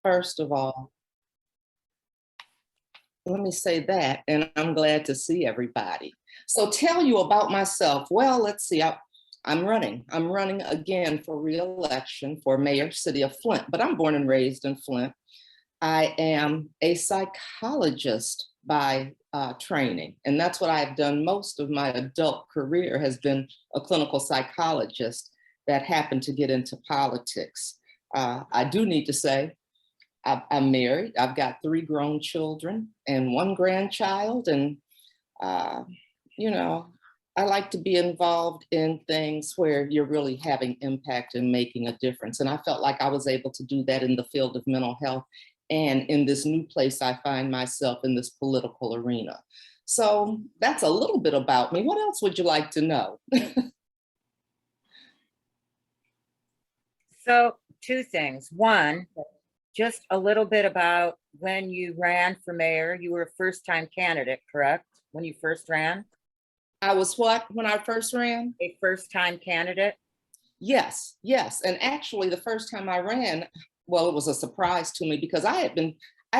First of all, let me say that, and I'm glad to see everybody. So tell you about myself. Well, let's see. I'm running. I'm running again for reelection for mayor, city of Flint, but I'm born and raised in Flint. I am a psychologist by training, and that's what I've done most of my adult career has been a clinical psychologist that happened to get into politics. I do need to say I'm married. I've got 3 grown children and 1 grandchild, and uh, you know, I like to be involved in things where you're really having impact and making a difference. And I felt like I was able to do that in the field of mental health and in this new place I find myself in this political arena. So that's a little bit about me. What else would you like to know? So 2 things. One, just a little bit about when you ran for mayor. You were a first-time candidate, correct? When you first ran? I was what when I first ran? A first-time candidate? Yes, yes. And actually, the first time I ran, well, it was a surprise to me because I had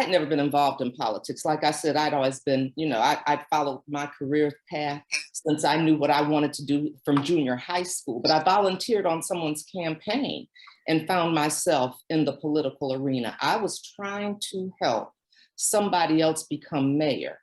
never been involved in politics. Like I said, I'd always been, I followed my career path since I knew what I wanted to do from junior high school. But I volunteered on someone's campaign and found myself in the political arena. I was trying to help somebody else become mayor.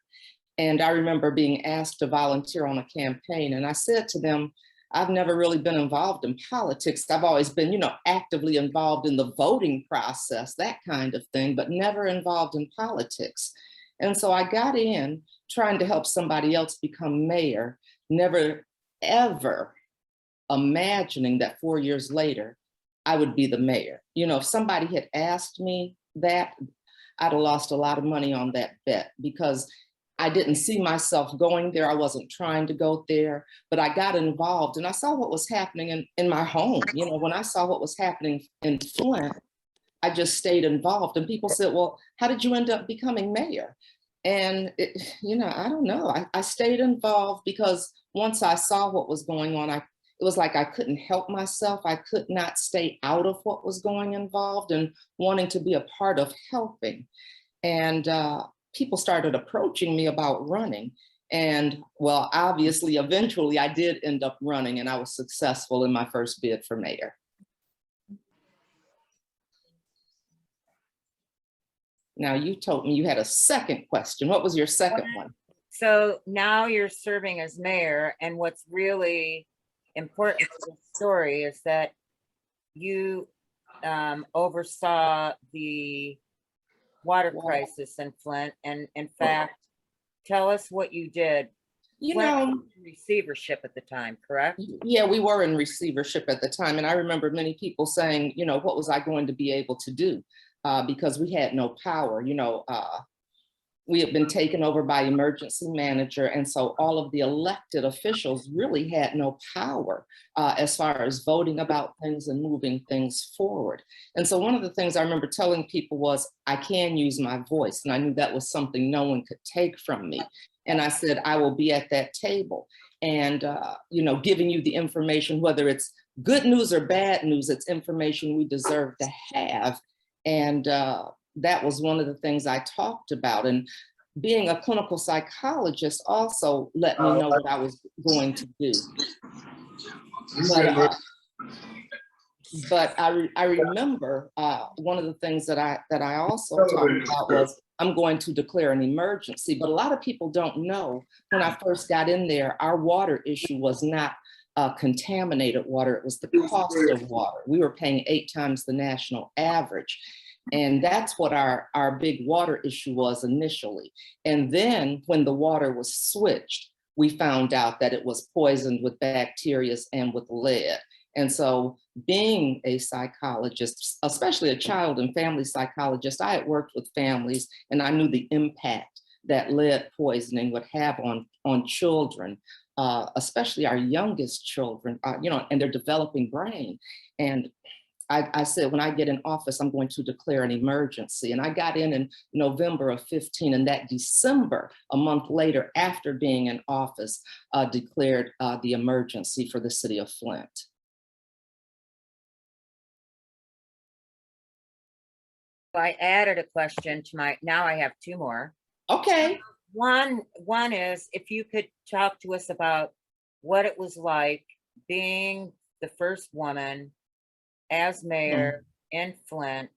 And I remember being asked to volunteer on a campaign. And I said to them, I've never really been involved in politics. I've always been, actively involved in the voting process, that kind of thing, but never involved in politics. And so I got in trying to help somebody else become mayor, never ever imagining that 4 years later, I would be the mayor. If somebody had asked me that, I'd have lost a lot of money on that bet because I didn't see myself going there. I wasn't trying to go there, but I got involved and I saw what was happening in my home. When I saw what was happening in Flint, I just stayed involved. And people said, well, how did you end up becoming mayor? And, I don't know. I stayed involved because once I saw what was going on, it was like I couldn't help myself. I could not stay out of what was going involved and wanting to be a part of helping. And people started approaching me about running. And well, obviously, eventually I did end up running and I was successful in my first bid for mayor. Now you told me you had a second question. What was your second one? So now you're serving as mayor, and what's really important to the story is that you oversaw the water crisis in Flint, and in fact, tell us what you did. Flint was in receivership at the time, correct? Yeah, we were in receivership at the time, and I remember many people saying, what was I going to be able to do? Because we had no power. We had been taken over by emergency manager. And so all of the elected officials really had no power as far as voting about things and moving things forward. And so one of the things I remember telling people was, I can use my voice. And I knew that was something no one could take from me. And I said, I will be at that table and, giving you the information, whether it's good news or bad news, it's information we deserve to have. And that was one of the things I talked about. And being a clinical psychologist also let me know what I was going to do. But I remember one of the things that I also talked about was I'm going to declare an emergency. But a lot of people don't know when I first got in there, our water issue was not contaminated water. It was the cost of water. We were paying 8 times the national average. And that's what our big water issue was initially. And then when the water was switched, we found out that it was poisoned with bacteria and with lead. And so being a psychologist, especially a child and family psychologist, I had worked with families and I knew the impact that lead poisoning would have on children, especially our youngest children, and their developing brain. And I said, when I get in office, I'm going to declare an emergency. And I got in November of 15, and that December, a month later, after being in office, declared the emergency for the city of Flint. I added a question to now I have two more. Okay. One is if you could talk to us about what it was like being the first woman as Hmm. mayor in Flint,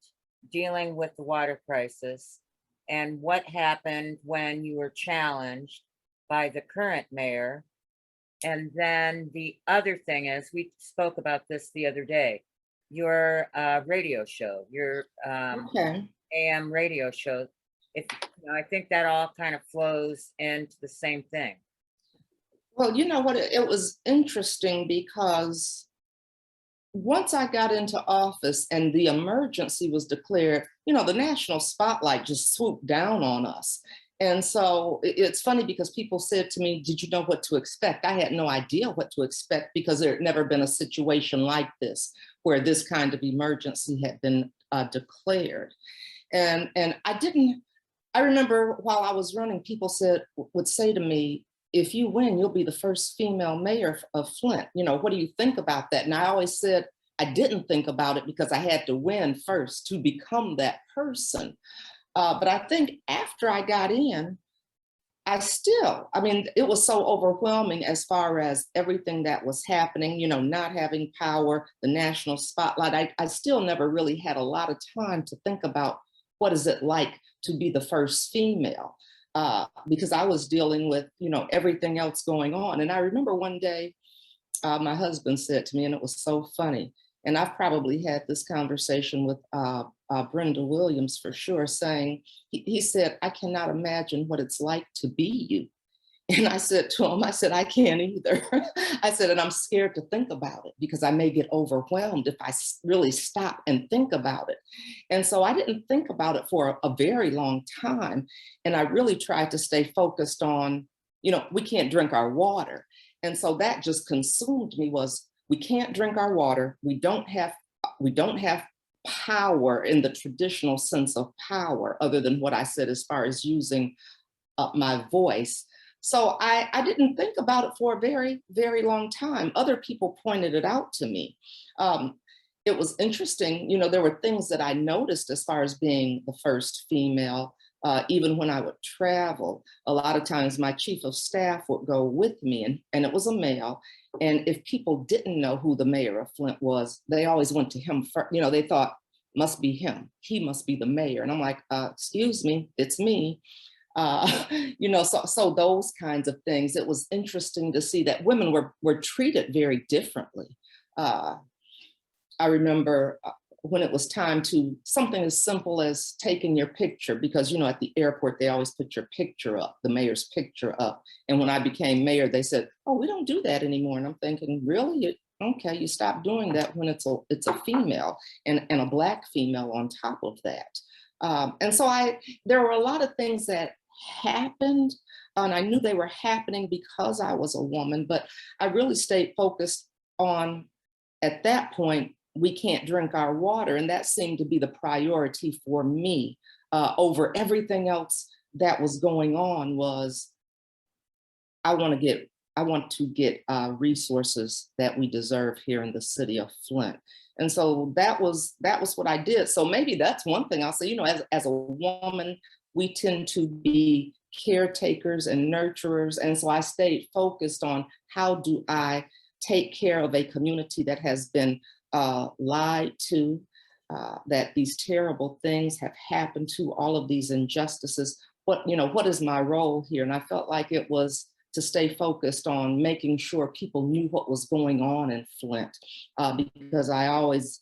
dealing with the water crisis, and what happened when you were challenged by the current mayor. And then the other thing is, we spoke about this the other day, your radio show, your Okay. AM radio show. If I think that all kind of flows into the same thing. Well, you know what? It was interesting because once I got into office and the emergency was declared, the national spotlight just swooped down on us. And so it's funny because people said to me, "Did you know what to expect?" I had no idea what to expect because there had never been a situation like this where this kind of emergency had been declared. And I didn't. I remember while I was running, people would say to me, "If you win, you'll be the first female mayor of Flint. What do you think about that?" And I always said I didn't think about it because I had to win first to become that person. But I think after I got in, I mean, it was so overwhelming as far as everything that was happening, not having power, the national spotlight. I still never really had a lot of time to think about what is it like to be the first female, because I was dealing with, everything else going on. And I remember one day, my husband said to me, and it was so funny, and I've probably had this conversation with Brenda Williams for sure, saying, he said, "I cannot imagine what it's like to be you." And I said to him, I said, "I can't either." I said, "And I'm scared to think about it because I may get overwhelmed if I really stop and think about it." And so I didn't think about it for a very long time. And I really tried to stay focused on, we can't drink our water. And so that just consumed me, was we can't drink our water. We don't have power in the traditional sense of power, other than what I said as far as using my voice. So I didn't think about it for a very, very long time. Other people pointed it out to me. Um, it was interesting, there were things that I noticed as far as being the first female. Even when I would travel, a lot of times my chief of staff would go with me, and it was a male. And if people didn't know who the mayor of Flint was, they always went to him first. They thought, must be him. He must be the mayor. And I'm like, excuse me, it's me. uh, so those kinds of things. It was interesting to see that women were treated very differently. Uh, I remember when it was time to something as simple as taking your picture, because at the airport they always put your picture up, the mayor's picture up. And when I became mayor, they said, "Oh, we don't do that anymore." And I'm thinking, really? Okay, you stop doing that when it's a female, and a Black female on top of that. And so there were a lot of things that happened, and I knew they were happening because I was a woman, but I really stayed focused on, at that point, we can't drink our water. And that seemed to be the priority for me, over everything else that was going on. Was I want to get resources that we deserve here in the city of Flint. And so that was what I did. So maybe that's one thing I'll say, as a woman, we tend to be caretakers and nurturers. And so I stayed focused on, how do I take care of a community that has been lied to, that these terrible things have happened to, all of these injustices. What is my role here? And I felt like it was to stay focused on making sure people knew what was going on in Flint, because I always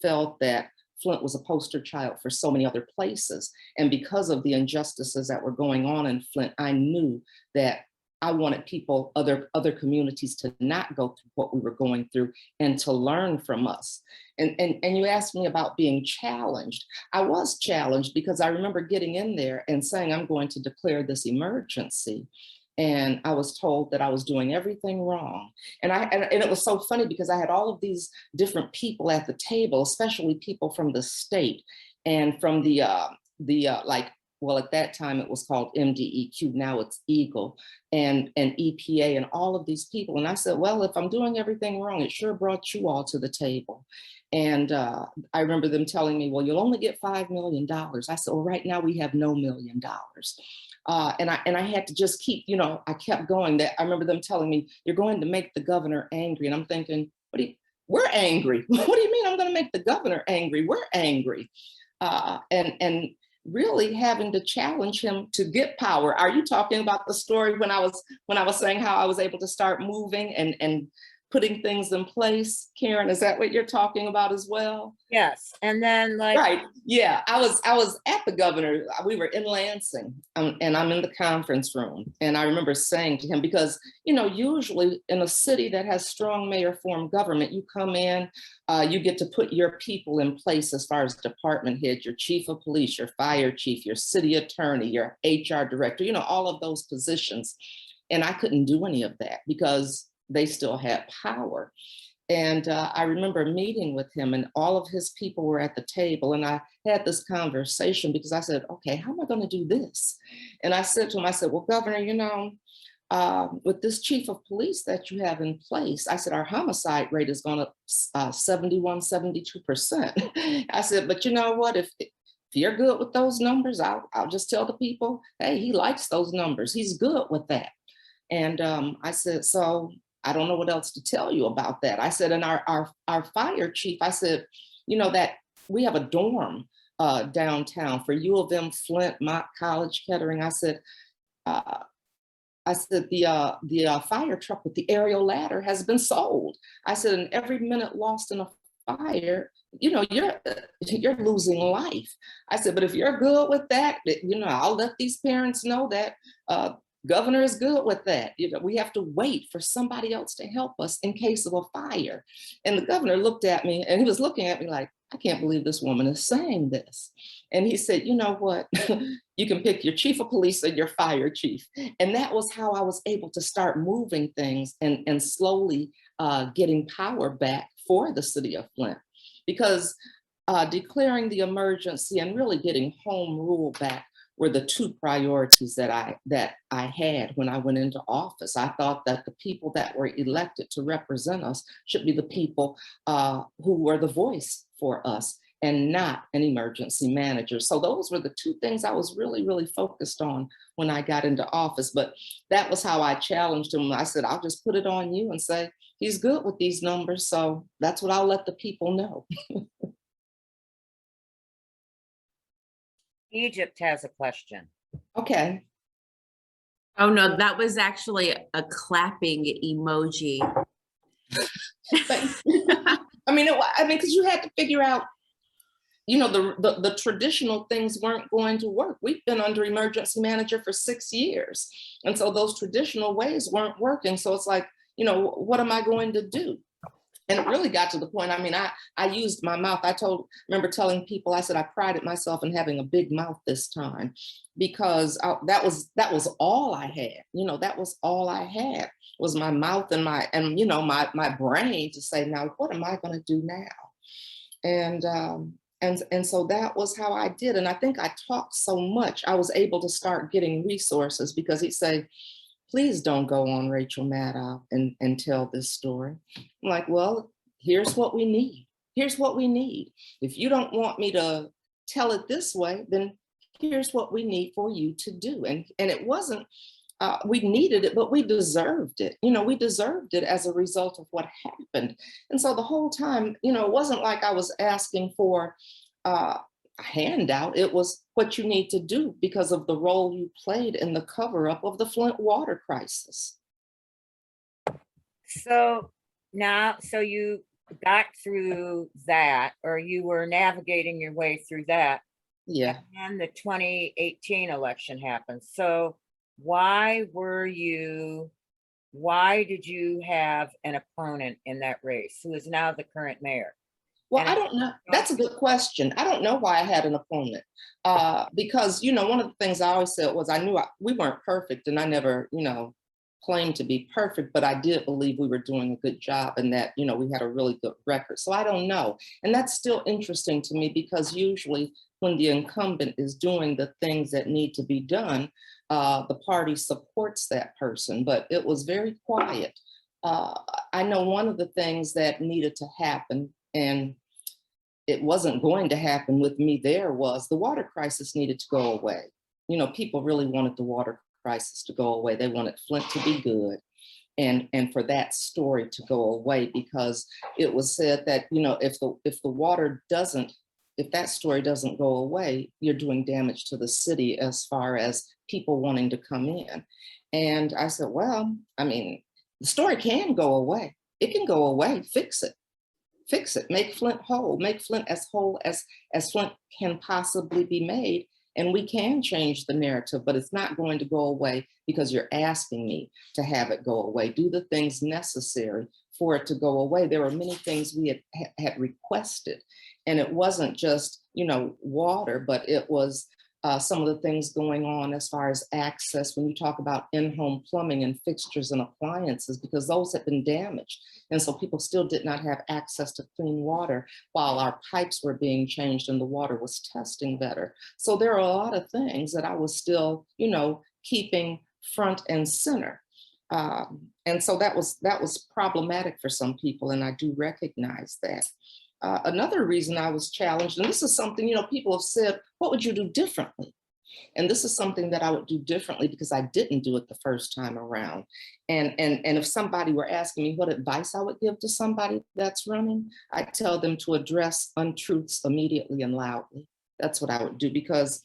felt that Flint was a poster child for so many other places. And because of the injustices that were going on in Flint, I knew that I wanted people, other communities, to not go through what we were going through, and to learn from us. And you asked me about being challenged. I was challenged because I remember getting in there and saying, "I'm going to declare this emergency." And I was told that I was doing everything wrong. And it was so funny because I had all of these different people at the table, especially people from the state and from the like well, at that time it was called MDEQ, now it's Eagle, and EPA and all of these people. And I said, well, if I'm doing everything wrong, it sure brought you all to the table. And I remember them telling me, well, you'll only get $5 million. I said, well, right now we have no $1 million. And I had to just keep, I kept going. That I remember them telling me, you're going to make the governor angry. And I'm thinking, we're angry. What do you mean I'm going to make the governor angry? We're angry. And really having to challenge him to get power. Are you talking about the story when I was saying how I was able to start moving and putting things in place? Karen, is that what you're talking about as well? Yes. And then Right. Yeah. I was at the governor. We were in Lansing, and I'm in the conference room. And I remember saying to him, because, usually in a city that has strong mayor form government, you come in, you get to put your people in place as far as department head, your chief of police, your fire chief, your city attorney, your HR director, all of those positions. And I couldn't do any of that because they still had power. And I remember meeting with him, and all of his people were at the table. And I had this conversation because I said, okay, how am I going to do this? And I said to him, I said, well, Governor, with this chief of police that you have in place, I said, our homicide rate is going up 71, 72%. I said, but you know what? If you're good with those numbers, I'll just tell the people, hey, he likes those numbers. He's good with that. And I said, so I don't know what else to tell you about that. I said, and our fire chief, I said, that we have a dorm downtown for U of M, Flint, Mott College, Kettering. I said, the fire truck with the aerial ladder has been sold. I said, and every minute lost in a fire, you're losing life. I said, but if you're good with that, I'll let these parents know that governor is good with that. We have to wait for somebody else to help us in case of a fire. And the governor looked at me, and he was looking at me like, I can't believe this woman is saying this. And he said, you know what? You can pick your chief of police and your fire chief. And that was how I was able to start moving things and slowly getting power back for the city of Flint. Because declaring the emergency and really getting home rule back were the two priorities that I had when I went into office. I thought that the people that were elected to represent us should be the people who were the voice for us and not an emergency manager. So those were the two things I was really, really focused on when I got into office. But that was how I challenged him. I said, I'll just put it on you and say, he's good with these numbers. So that's what I'll let the people know. Egypt has a question. Okay. Oh no, that was actually a clapping emoji. Because you had to figure out, the traditional things weren't going to work. We've been under emergency manager for 6 years. And so those traditional ways weren't working. So it's like, what am I going to do? And it really got to the point, I used my mouth. Remember telling people, I said, I prided myself in having a big mouth this time because that was all I had. That was all I had was my mouth and my brain to say, now, what am I going to do now? And so that was how I did. And I think I talked so much, I was able to start getting resources because he'd say, please don't go on Rachel Maddow and tell this story. I'm like, well, here's what we need. Here's what we need. If you don't want me to tell it this way, then here's what we need for you to do. And it wasn't, we needed it, but we deserved it. We deserved it as a result of what happened. And so the whole time, it wasn't like I was asking for a handout. It was what you need to do because of the role you played in the cover up of the Flint water crisis. So you got through that, or you were navigating your way through that. Yeah. And the 2018 election happened. So why did you have an opponent in that race who is now the current mayor? Well, I don't know. That's a good question. I don't know why I had an opponent because, one of the things I always said was I knew we weren't perfect and I never, claimed to be perfect, but I did believe we were doing a good job and that, we had a really good record. So I don't know. And that's still interesting to me because usually when the incumbent is doing the things that need to be done, the party supports that person, but it was very quiet. I know one of the things that needed to happen, and it wasn't going to happen with me there, was the water crisis needed to go away. You know, people really wanted the water crisis to go away. They wanted Flint to be good, and for that story to go away, because it was said that, you know, if the water doesn't, if that story doesn't go away, you're doing damage to the city as far as people wanting to come in. And I said, well, I mean, the story can go away. It can go away. Fix it, make Flint whole, make Flint as whole as Flint can possibly be made. And we can change the narrative, but it's not going to go away because you're asking me to have it go away. Do the things necessary for it to go away. There were many things we had requested, and it wasn't just, you know, water, but it was some of the things going on as far as access when you talk about in-home plumbing and fixtures and appliances, because those had been damaged. And so people still did not have access to clean water while our pipes were being changed and the water was testing better. So there are a lot of things that I was still, you know, keeping front and center. And so that was problematic for some people, and I do recognize that. Another reason I was challenged, and this is something, you know, people have said, what would you do differently? And this is something that I would do differently because I didn't do it the first time around. And if somebody were asking me what advice I would give to somebody that's running, I'd tell them to address untruths immediately and loudly. That's what I would do, because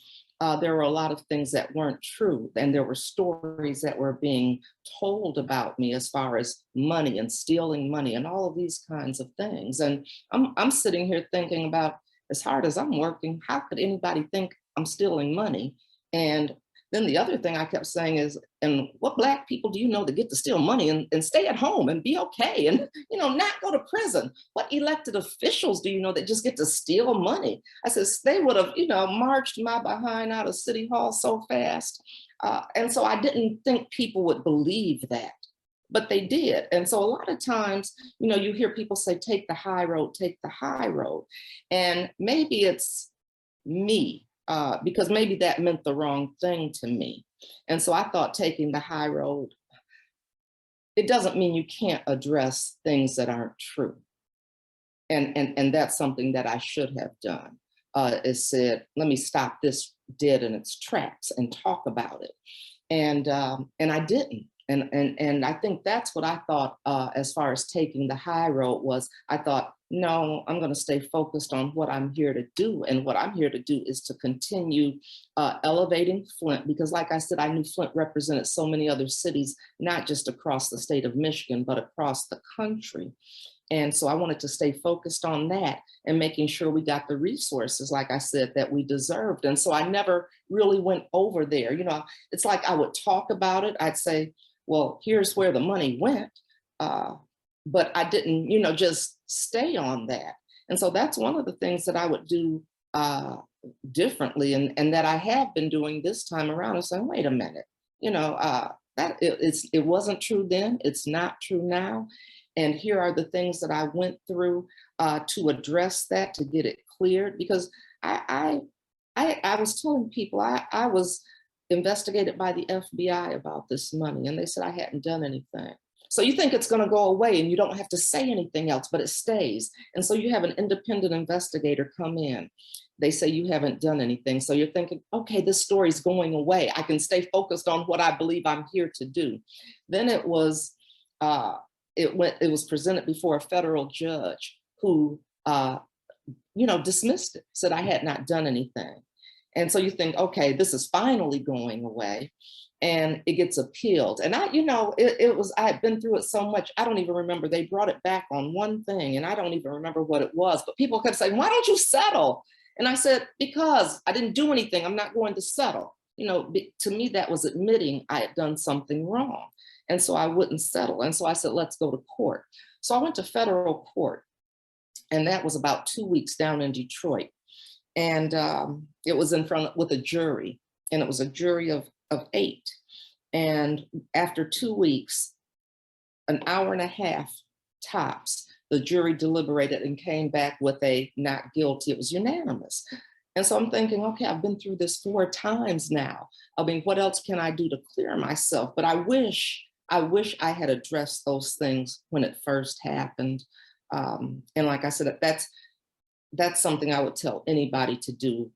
there were a lot of things that weren't true, and there were stories that were being told about me as far as money and stealing money and all of these kinds of things. And I'm sitting here thinking about, as hard as I'm working, how could anybody think I'm stealing money? And then the other thing I kept saying is, and what Black people do you know that get to steal money and stay at home and be okay and, you know, not go to prison? What elected officials do you know that just get to steal money? I said, they would have, you know, marched my behind out of City Hall so fast. And so I didn't think people would believe that, but they did. And so a lot of times, you know, you hear people say, take the high road, take the high road. And maybe it's me. Because maybe that meant the wrong thing to me. And so I thought taking the high road, it doesn't mean you can't address things that aren't true. And that's something that I should have done, is said, let me stop this dead in its tracks and talk about it. And I didn't. And I think that's what I thought, as far as taking the high road was, I thought, no, I'm going to stay focused on what I'm here to do. And what I'm here to do is to continue elevating Flint, because like I said, I knew Flint represented so many other cities, not just across the state of Michigan, but across the country. And so I wanted to stay focused on that and making sure we got the resources, like I said, that we deserved. And so I never really went over there. You know, it's like I would talk about it. I'd say, well, here's where the money went. But I didn't, you know, just stay on that. And so that's one of the things that I would do differently, and that I have been doing this time around, is saying, wait a minute, you know, that it wasn't true then, it's not true now. And here are the things that I went through to address that, to get it cleared. Because I was telling people I was investigated by the FBI about this money, and they said I hadn't done anything. So you think it's going to go away and you don't have to say anything else, but it stays. And so you have an independent investigator come in. They say you haven't done anything. So you're thinking, okay, this story's going away. I can stay focused on what I believe I'm here to do. Then it was presented before a federal judge who, you know, dismissed it, said I had not done anything. And so you think, okay, this is finally going away. And it gets appealed. And I had been through it so much, I don't even remember. They brought it back on one thing, and I don't even remember what it was. But people kept saying, why don't you settle? And I said, because I didn't do anything, I'm not going to settle. You know, to me, that was admitting I had done something wrong. And so I wouldn't settle. And so I said, let's go to court. So I went to federal court, and that was about 2 weeks down in Detroit. And it was in front with a jury, and it was a jury of 8. And after 2 weeks, an hour and a half tops, the jury deliberated and came back with a not guilty. It was unanimous. And so I'm thinking, okay, I've been through this 4 times now. I mean, what else can I do to clear myself? But I wish I had addressed those things when it first happened. And like I said, that's something I would tell anybody to do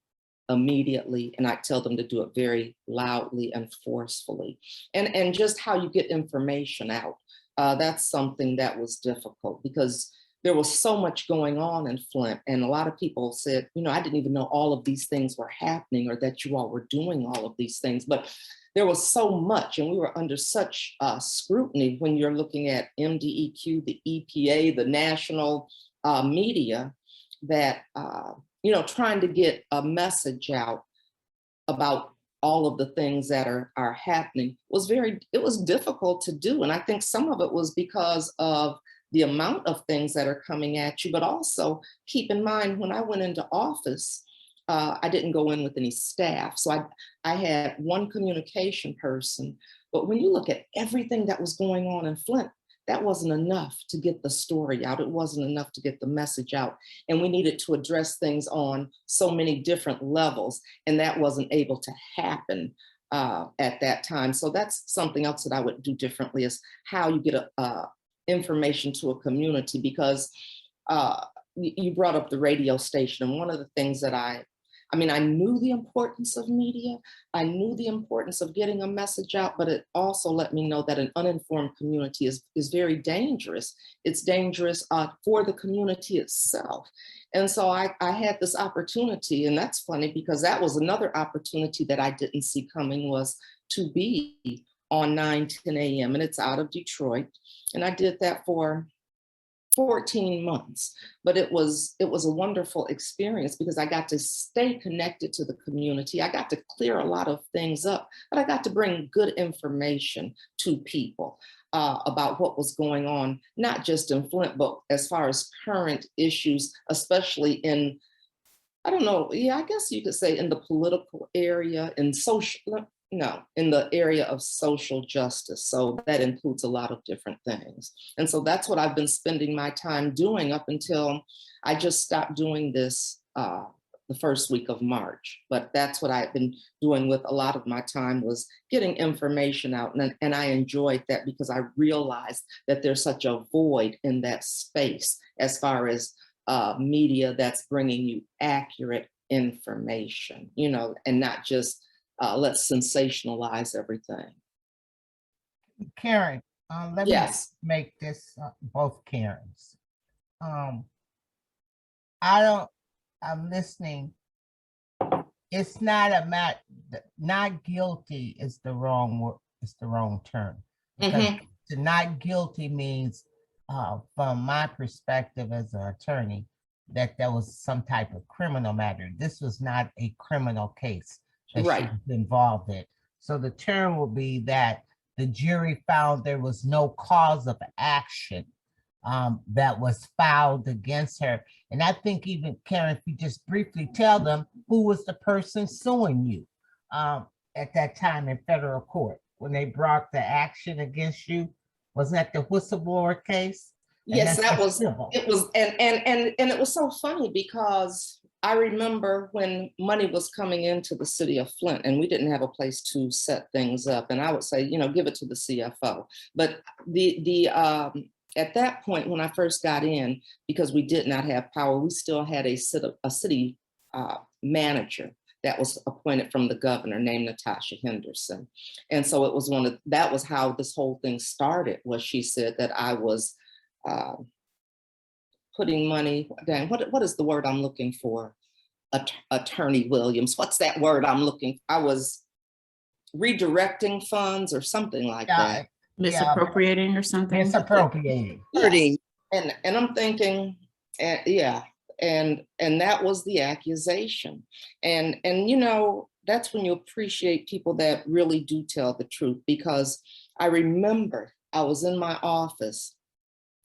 immediately, and I tell them to do it very loudly and forcefully. And just how you get information out. That's something that was difficult because there was so much going on in Flint, and a lot of people said, I didn't even know all of these things were happening or that you all were doing all of these things. But there was so much, and we were under such scrutiny when you're looking at MDEQ, the EPA, the national media, that trying to get a message out about all of the things that are happening it was difficult to do. And I think some of it was because of the amount of things that are coming at you, but also keep in mind, when I went into office, I didn't go in with any staff. So I had one communication person, but when you look at everything that was going on in Flint, that wasn't enough to get the story out. It wasn't enough to get the message out. And we needed to address things on so many different levels, and that wasn't able to happen at that time. So that's something else that I would do differently, is how you get information to a community, because you brought up the radio station. And one of the things that I knew the importance of media. I knew the importance of getting a message out, but it also let me know that an uninformed community is very dangerous. It's dangerous for the community itself. And so I had this opportunity, and that's funny because that was another opportunity that I didn't see coming, was to be on 9:10 a.m. and it's out of Detroit. And I did that for 14 months, but it was a wonderful experience because I got to stay connected to the community. I got to clear a lot of things up, but I got to bring good information to people about what was going on, not just in Flint, but as far as current issues, especially in, I don't know, yeah, I guess you could say in the political area, in social, no, in the area of social justice. So that includes a lot of different things. And so that's what I've been spending my time doing up until I just stopped doing this the first week of March. But that's what I've been doing with a lot of my time, was getting information out. And I enjoyed that because I realized that there's such a void in that space as far as media that's bringing you accurate information, and not just let's sensationalize everything. Karen, let me Yes. make this both Karens. I'm listening. It's not a matter, not guilty is the wrong word, it's the wrong term. Because to not guilty means, from my perspective as an attorney, that there was some type of criminal matter. This was not a criminal case that she Right. was involved in. So the term will be that the jury found there was no cause of action that was filed against her. And I think, even Karen, if you just briefly tell them who was the person suing you at that time in federal court when they brought the action against you. Was that the whistleblower case? Yes, that was civil. it was, and it was so funny because I remember when money was coming into the city of Flint and we didn't have a place to set things up. And I would say, give it to the CFO. But the at that point, when I first got in, because we did not have power, we still had a city manager that was appointed from the governor, named Natasha Henderson. And so it was that was how this whole thing started, was she said that I was putting money down. What is the word I'm looking for? Attorney Williams. What's that word I'm looking? I was redirecting funds or something like that. Misappropriating or something. Misappropriating. Yes. And I'm thinking, yeah, and that was the accusation. And that's when you appreciate people that really do tell the truth, because I remember I was in my office,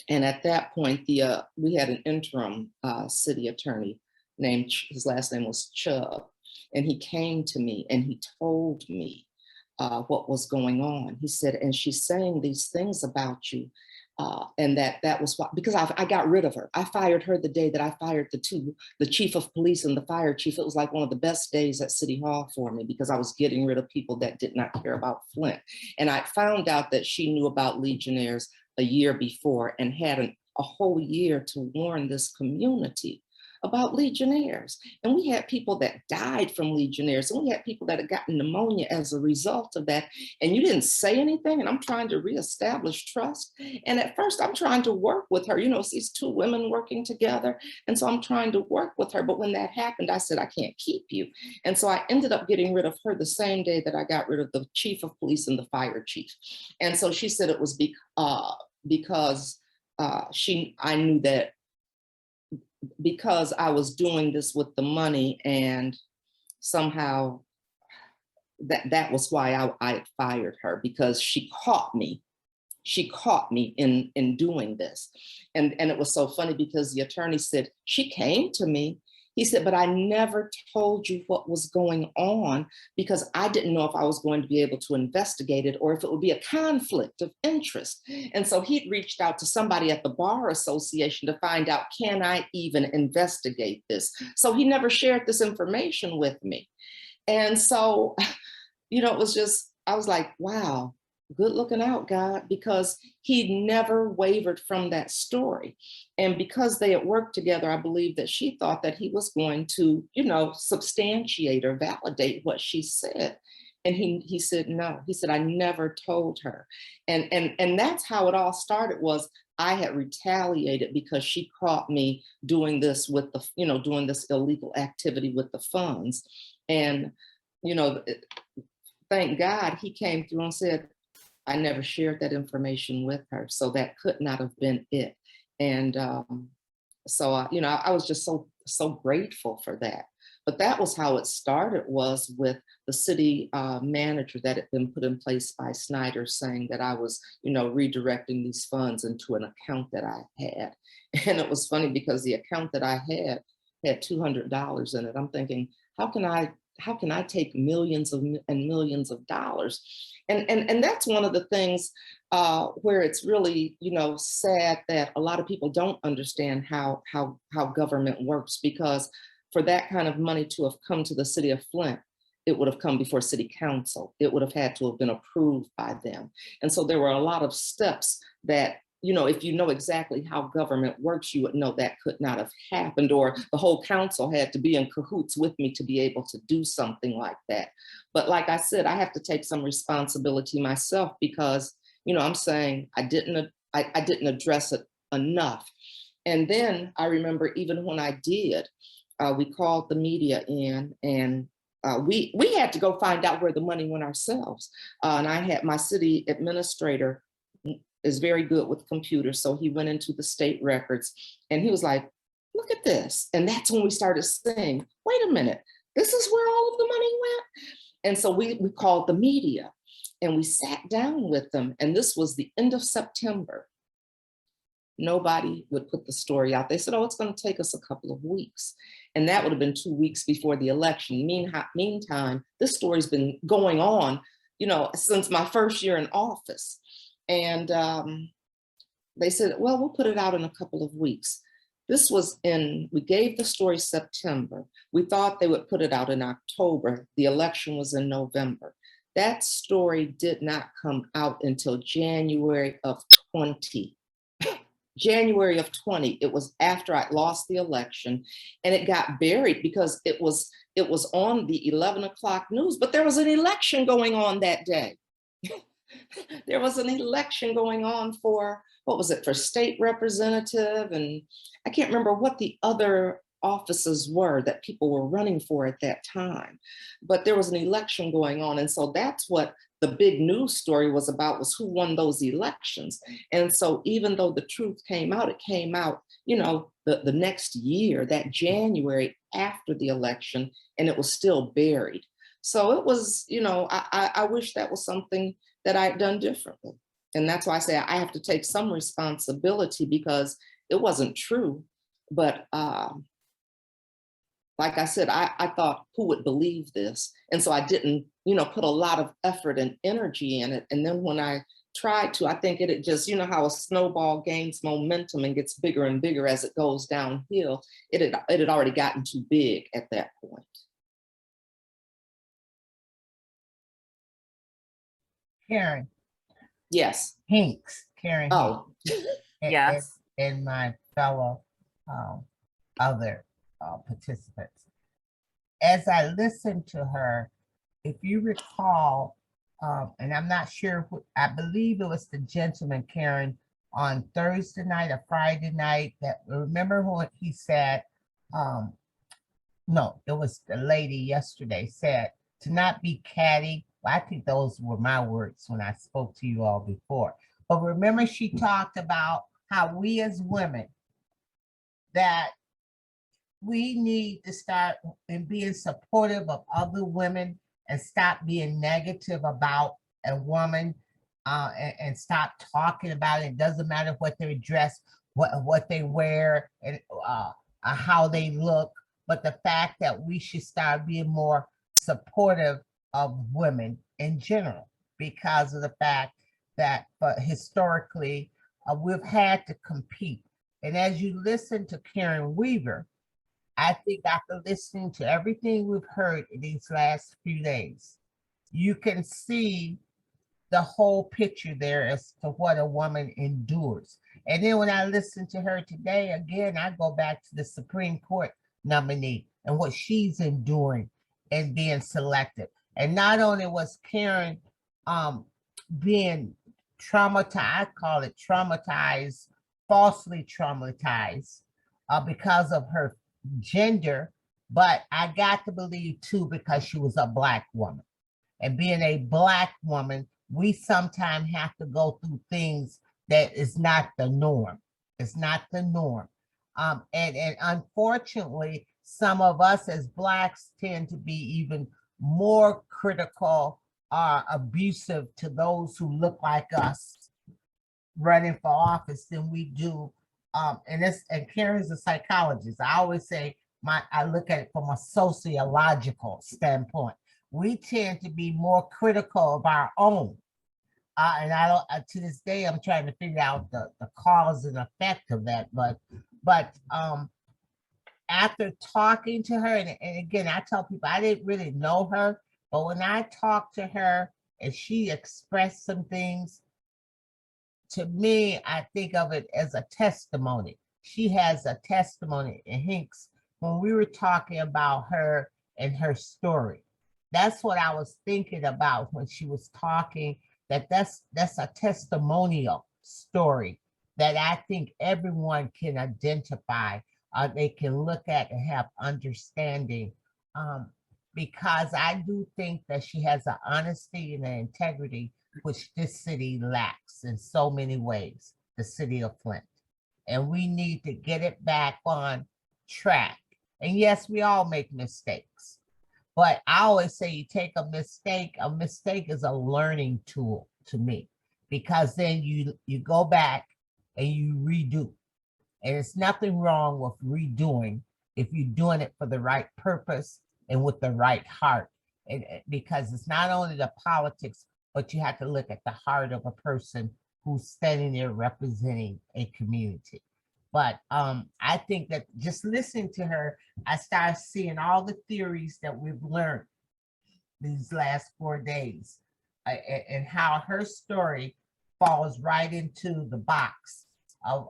and at that point, we had an interim city attorney named, his last name was Chubb, and he came to me and he told me what was going on. He said, and she's saying these things about you. And that was why, because I got rid of her. I fired her the day that I fired the chief of police and the fire chief. It was like one of the best days at City Hall for me because I was getting rid of people that did not care about Flint. And I found out that she knew about Legionnaires a year before and had a whole year to warn this community about Legionnaires. And we had people that died from Legionnaires, and we had people that had gotten pneumonia as a result of that. And you didn't say anything, and I'm trying to reestablish trust. And at first I'm trying to work with her. You know, it's these two women working together. And so I'm trying to work with her. But when that happened, I said, I can't keep you. And so I ended up getting rid of her the same day that I got rid of the chief of police and the fire chief. And so she said it was because I knew that because I was doing this with the money, and somehow that was why I fired her, because she caught me in doing this. And it was so funny because the attorney said, she came to me. He said, but I never told you what was going on because I didn't know if I was going to be able to investigate it or if it would be a conflict of interest. And so he'd reached out to somebody at the Bar Association to find out, can I even investigate this? So he never shared this information with me. And so, you know, it was just, I was like, wow, good looking out, God, because he never wavered from that story. And because they had worked together, I believe that she thought that he was going to, you know, substantiate or validate what she said. And he said, no, he said, I never told her. And that's how it all started. Was I had retaliated because she caught me doing this with the, you know, doing this illegal activity with the funds. And, you know, thank God he came through and said, I never shared that information with her. So that could not have been it. And so, you know, I was just so grateful for that. But that was how it started, was with the city manager that had been put in place by Snyder, saying that I was, you know, redirecting these funds into an account that I had. And it was funny because the account that I had $200 in it. I'm thinking, how can I take millions and millions of dollars? And that's one of the things where it's really, you know, sad that a lot of people don't understand how government works, because for that kind of money to have come to the city of Flint, it would have come before city council. It would have had to have been approved by them. And so there were a lot of steps that, you know, if you know exactly how government works, you would know that could not have happened, or the whole council had to be in cahoots with me to be able to do something like that. But like I said, I have to take some responsibility myself, because, you know, I'm saying I didn't address it enough. And then I remember even when I did, we called the media in, and we had to go find out where the money went ourselves. And I had my city administrator is very good with computers. So he went into the state records and he was like, look at this. And that's when we started saying, wait a minute, this is where all of the money went. And so we called the media and we sat down with them. And this was the end of September. Nobody would put the story out. They said, oh, it's going to take us a couple of weeks. And that would have been 2 weeks before the election. Meantime, this story's been going on, you know, since my first year in office. And they said, well, we'll put it out in a couple of weeks. We gave the story September. We thought they would put it out in October. The election was in November. That story did not come out until January of 20. January of 20, it was after I lost the election, and it got buried because it was on the 11 o'clock news, but there was an election going on that day. There was an election going on for, what was it, for state representative, and I can't remember what the other offices were that people were running for at that time, but there was an election going on. And so that's what the big news story was about, was who won those elections. And so even though the truth came out, it came out, you know, the next year, that January after the election, and it was still buried. So it was, you know, I wish that was something that I had done differently. And that's why I say I have to take some responsibility, because it wasn't true. But like I said, I thought, who would believe this? And so I didn't, you know, put a lot of effort and energy in it. And then when I tried to. I think it just, you know how a snowball gains momentum and gets bigger and bigger as it goes downhill. It had already gotten too big at that point. Karen Yes. Hinks, Karen Hinks, Oh, Yes. and my fellow other participants. As I listened to her, if you recall, and I'm not sure, I believe it was the gentleman, Karen, on Thursday night or Friday night, that remember when he said, no, it was the lady yesterday said to not be catty. Well, I think those were my words when I spoke to you all before. But remember, she talked about how we as women, that we need to start in being supportive of other women and stop being negative about a woman, and stop talking about it. It doesn't matter what they dress, what they wear, and how they look, but the fact that we should start being more supportive of women in general, because of the fact that historically we've had to compete. And as you listen to Karen Weaver, I think after listening to everything we've heard in these last few days, you can see the whole picture there as to what a woman endures. And then when I listen to her today, again, I go back to the Supreme Court nominee and what she's enduring and being selected. And not only was Karen being traumatized, I call it traumatized, falsely traumatized because of her gender, but I got to believe too because she was a Black woman. And being a Black woman, we sometimes have to go through things that is not the norm. It's not the norm. And unfortunately, some of us as Blacks tend to be even more critical or abusive to those who look like us running for office than we do. And Karen's a psychologist. I always say I look at it from a sociological standpoint. We tend to be more critical of our own. And I don't, to this day, I'm trying to figure out the cause and effect of that. But after talking to her, and again, I tell people I didn't really know her, but when I talked to her and she expressed some things, to me, I think of it as a testimony. She has a testimony. And Hinks, when we were talking about her and her story, that's what I was thinking about when she was talking, that's a testimonial story that I think everyone can identify. They can look at and have understanding, because I do think that she has an honesty and an integrity which this city lacks in so many ways, the city of Flint. And we need to get it back on track. And yes, we all make mistakes. But I always say you take a mistake is a learning tool to me, because then you go back and you redo. And it's nothing wrong with redoing if you're doing it for the right purpose and with the right heart. And because it's not only the politics, but you have to look at the heart of a person who's standing there representing a community. But I think that just listening to her, I started seeing all the theories that we've learned these last 4 days, and how her story falls right into the box of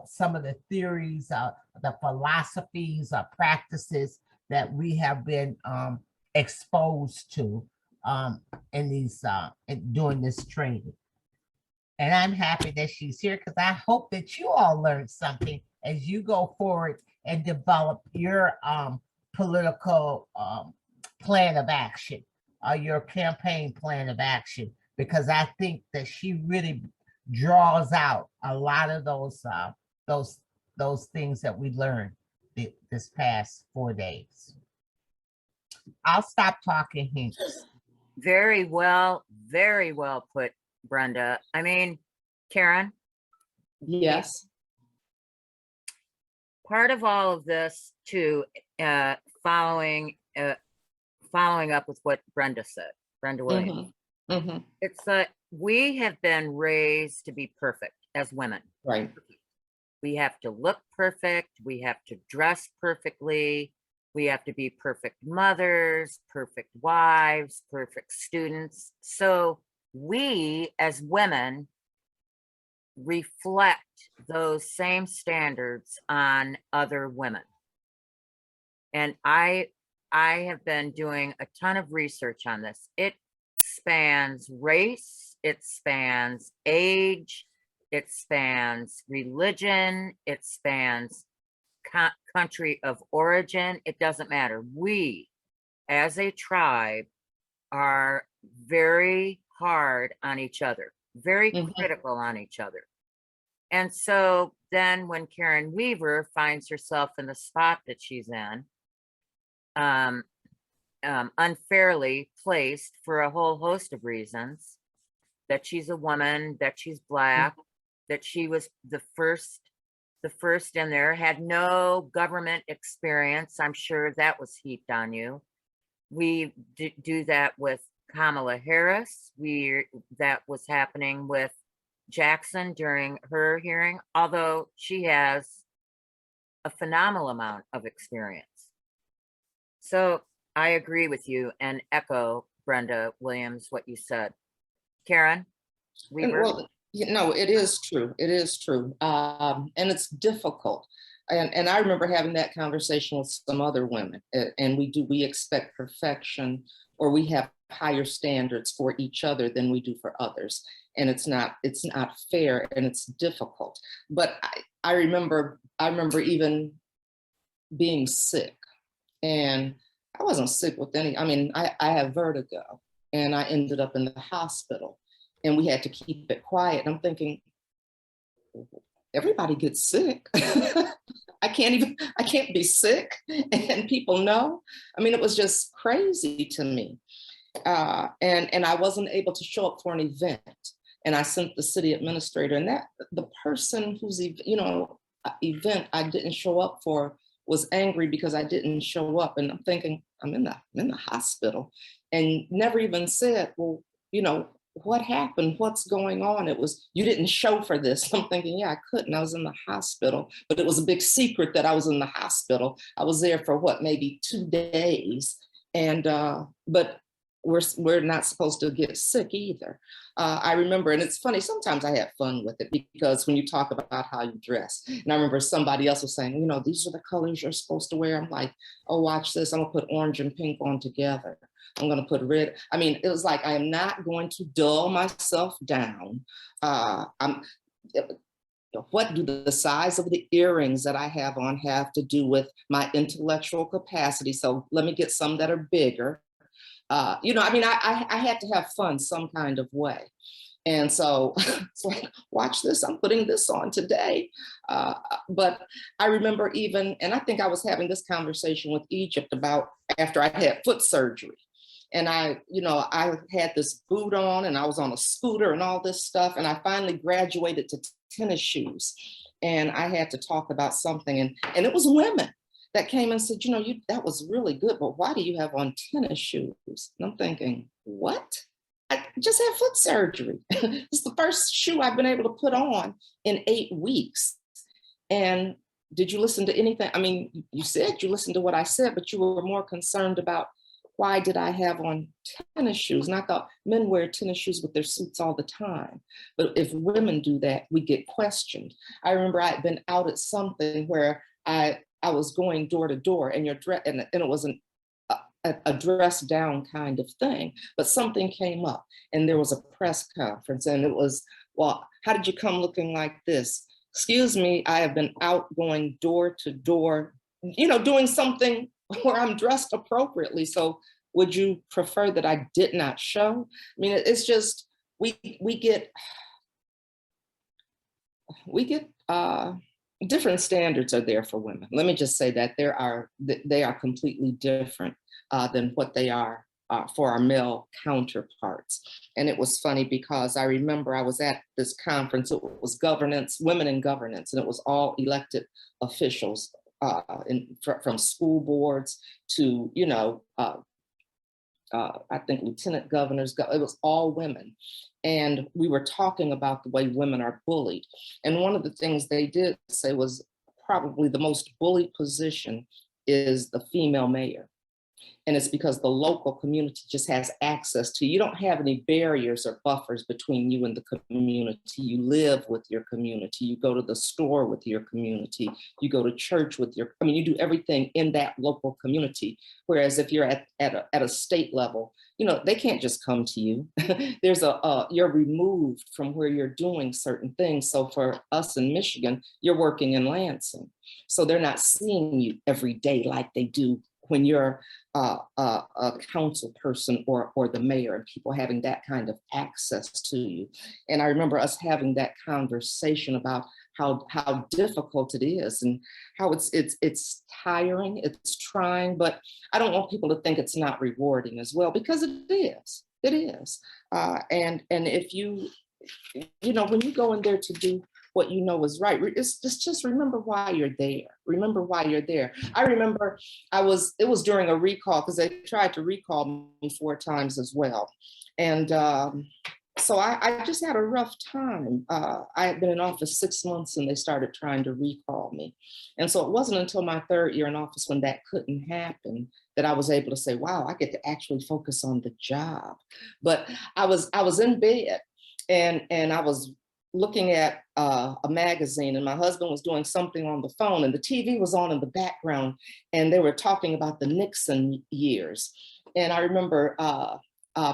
some of the theories, the philosophies, practices that we have been exposed to in these during this training. And I'm happy that she's here, because I hope that you all learned something as you go forward and develop your political plan of action, your campaign plan of action, because I think that she really draws out a lot of those things that we learned this past 4 days. I'll stop talking, Hinks. Very well put, Brenda. I mean, Karen, yes. part of all of this too, following up with what Brenda said, Brenda Williams. Mhm. It's like we have been raised to be perfect as women. Right. We have to look perfect. We have to dress perfectly. We have to be perfect mothers, perfect wives, perfect students. So we as women reflect those same standards on other women. And I have been doing a ton of research on this. It spans race, it spans age, it spans religion, it spans country of origin. It doesn't matter. We, as a tribe, are very hard on each other, very Mhm. critical on each other. And so then when Karen Weaver finds herself in the spot that she's in, um, unfairly placed for a whole host of reasons, that she's a woman, that she's Black, that she was the first in there, had no government experience. I'm sure that was heaped on you. We do that with Kamala Harris. That was happening with Jackson during her hearing, although she has a phenomenal amount of experience. So I agree with you and echo, Brenda Williams, what you said. Karen And Weaver. well, it is true. It is true. And it's difficult. And I remember having that conversation with some other women, and we expect perfection, or we have higher standards for each other than we do for others. And it's not fair, and it's difficult. But I remember even being sick, and I wasn't sick with I have vertigo, and I ended up in the hospital, and we had to keep it quiet. And I'm thinking, everybody gets sick. I can't be sick and people know. It was just crazy to me. And I wasn't able to show up for an event. And I sent the city administrator, and that the person whose event I didn't show up for was angry because I didn't show up. And I'm thinking, I'm in the hospital, and never even said, well, what happened? What's going on? It was, you didn't show for this. I'm thinking, yeah, I couldn't. I was in the hospital, but it was a big secret that I was in the hospital. I was there for maybe 2 days. And, but we're not supposed to get sick either. I remember, and it's funny, sometimes I have fun with it, because when you talk about how you dress, and I remember somebody else was saying, these are the colors you're supposed to wear. I'm like, oh, watch this. I'm gonna put orange and pink on together. I'm going to put red. It was like, I am not going to dull myself down. What do the size of the earrings that I have on have to do with my intellectual capacity? So let me get some that are bigger. I had to have fun some kind of way. And so it's like, watch this, I'm putting this on today. But I remember even, and I think I was having this conversation with Egypt about after I had foot surgery. And I had this boot on, and I was on a scooter and all this stuff. And I finally graduated to tennis shoes. And I had to talk about something. And it was women that came and said, that was really good, but why do you have on tennis shoes? And I'm thinking, what? I just had foot surgery. It's the first shoe I've been able to put on in 8 weeks. And did you listen to anything? You said you listened to what I said, but you were more concerned about why did I have on tennis shoes? And I thought men wear tennis shoes with their suits all the time. But if women do that, we get questioned. I remember I had been out at something where I was going door to door, and and it wasn't a dress down kind of thing, but something came up, and there was a press conference, and it was, well, how did you come looking like this? Excuse me, I have been out going door to door, doing something where I'm dressed appropriately. So would you prefer that I did not show? It's just, we get different standards are there for women. Let me just say that they are completely different than what they are for our male counterparts. And it was funny because I remember I was at this conference. It was governance, women in governance, and it was all elected officials from school boards to I think lieutenant governors, it was all women. And we were talking about the way women are bullied. And one of the things they did say was probably the most bullied position is the female mayor. And it's because the local community just has access to, you don't have any barriers or buffers between you and the community. You live with your community. You go to the store with your community. You go to church with your, I mean, you do everything in that local community. Whereas if you're at a state level, you know, they can't just come to you. There's you're removed from where you're doing certain things. So for us in Michigan, you're working in Lansing. So they're not seeing you every day like they do when you're a council person or the mayor, and people having that kind of access to you. And I remember us having that conversation about how difficult it is and how it's tiring, it's trying, but I don't want people to think it's not rewarding as well, because it is. It is. And if you know, when you go in there to do what you know is right, it's just remember why you're there. Remember why you're there. I remember it was during a recall, because they tried to recall me 4 times as well. And so I just had a rough time. I had been in office 6 months and they started trying to recall me. And so it wasn't until my 3rd year in office, when that couldn't happen, that I was able to say, wow, I get to actually focus on the job. But I was in bed and I was looking at a magazine, and my husband was doing something on the phone, and the TV was on in the background, and they were talking about the Nixon years. And I remember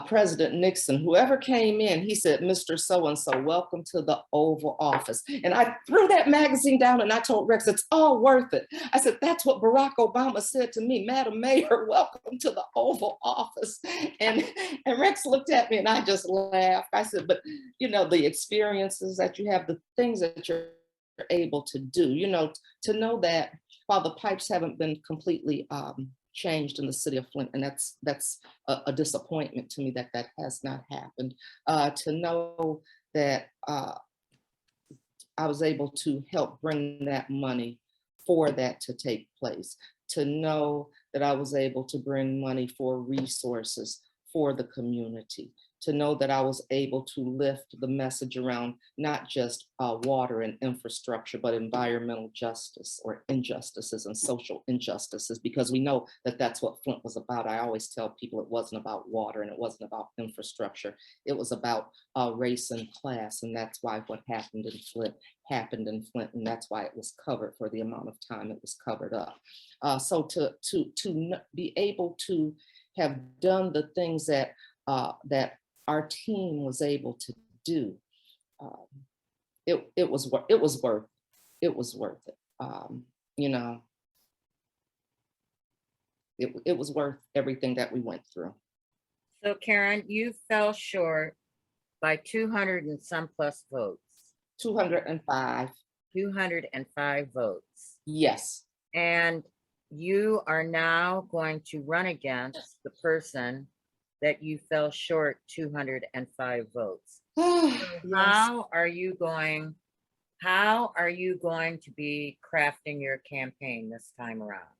President Nixon, whoever came in, he said, Mr. So-and-so, welcome to the Oval Office. And I threw that magazine down and I told Rex, it's all worth it. I said, that's what Barack Obama said to me, Madam Mayor, welcome to the Oval Office. And Rex looked at me and I just laughed. I said, but you know, the experiences that you have, the things that you're able to do, you know, to know that while the pipes haven't been completely changed in the city of Flint, and that's a disappointment to me that has not happened. To know that I was able to help bring that money for that to take place. To know that I was able to bring money for resources for the community. To know that I was able to lift the message around not just water and infrastructure, but environmental justice or injustices and social injustices, because we know that that's what Flint was about. I always tell people it wasn't about water and it wasn't about infrastructure. It was about race and class, and that's why what happened in Flint, and that's why it was covered for the amount of time it was covered up. So to be able to have done the things that our team was able to do, it was worth it. You know, it was worth everything that we went through. So Karen, you fell short by 200 and some plus votes. 205. 205 votes. Yes. And you are now going to run against the person that you fell short 205 votes. Yes. How are you going to be crafting your campaign this time around?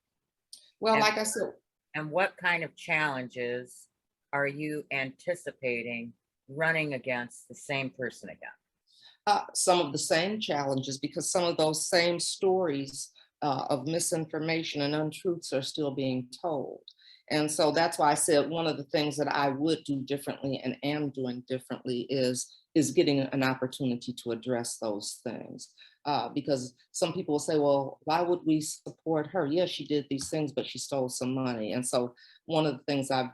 Well, And- like I said, And what kind of challenges are you anticipating running against the same person again? some of the same challenges, because some of those same stories of misinformation and untruths are still being told. And so that's why I said one of the things that I would do differently and am doing differently is getting an opportunity to address those things. Because some people will say, well, why would we support her? Yeah, she did these things, but she stole some money. And so one of the things I've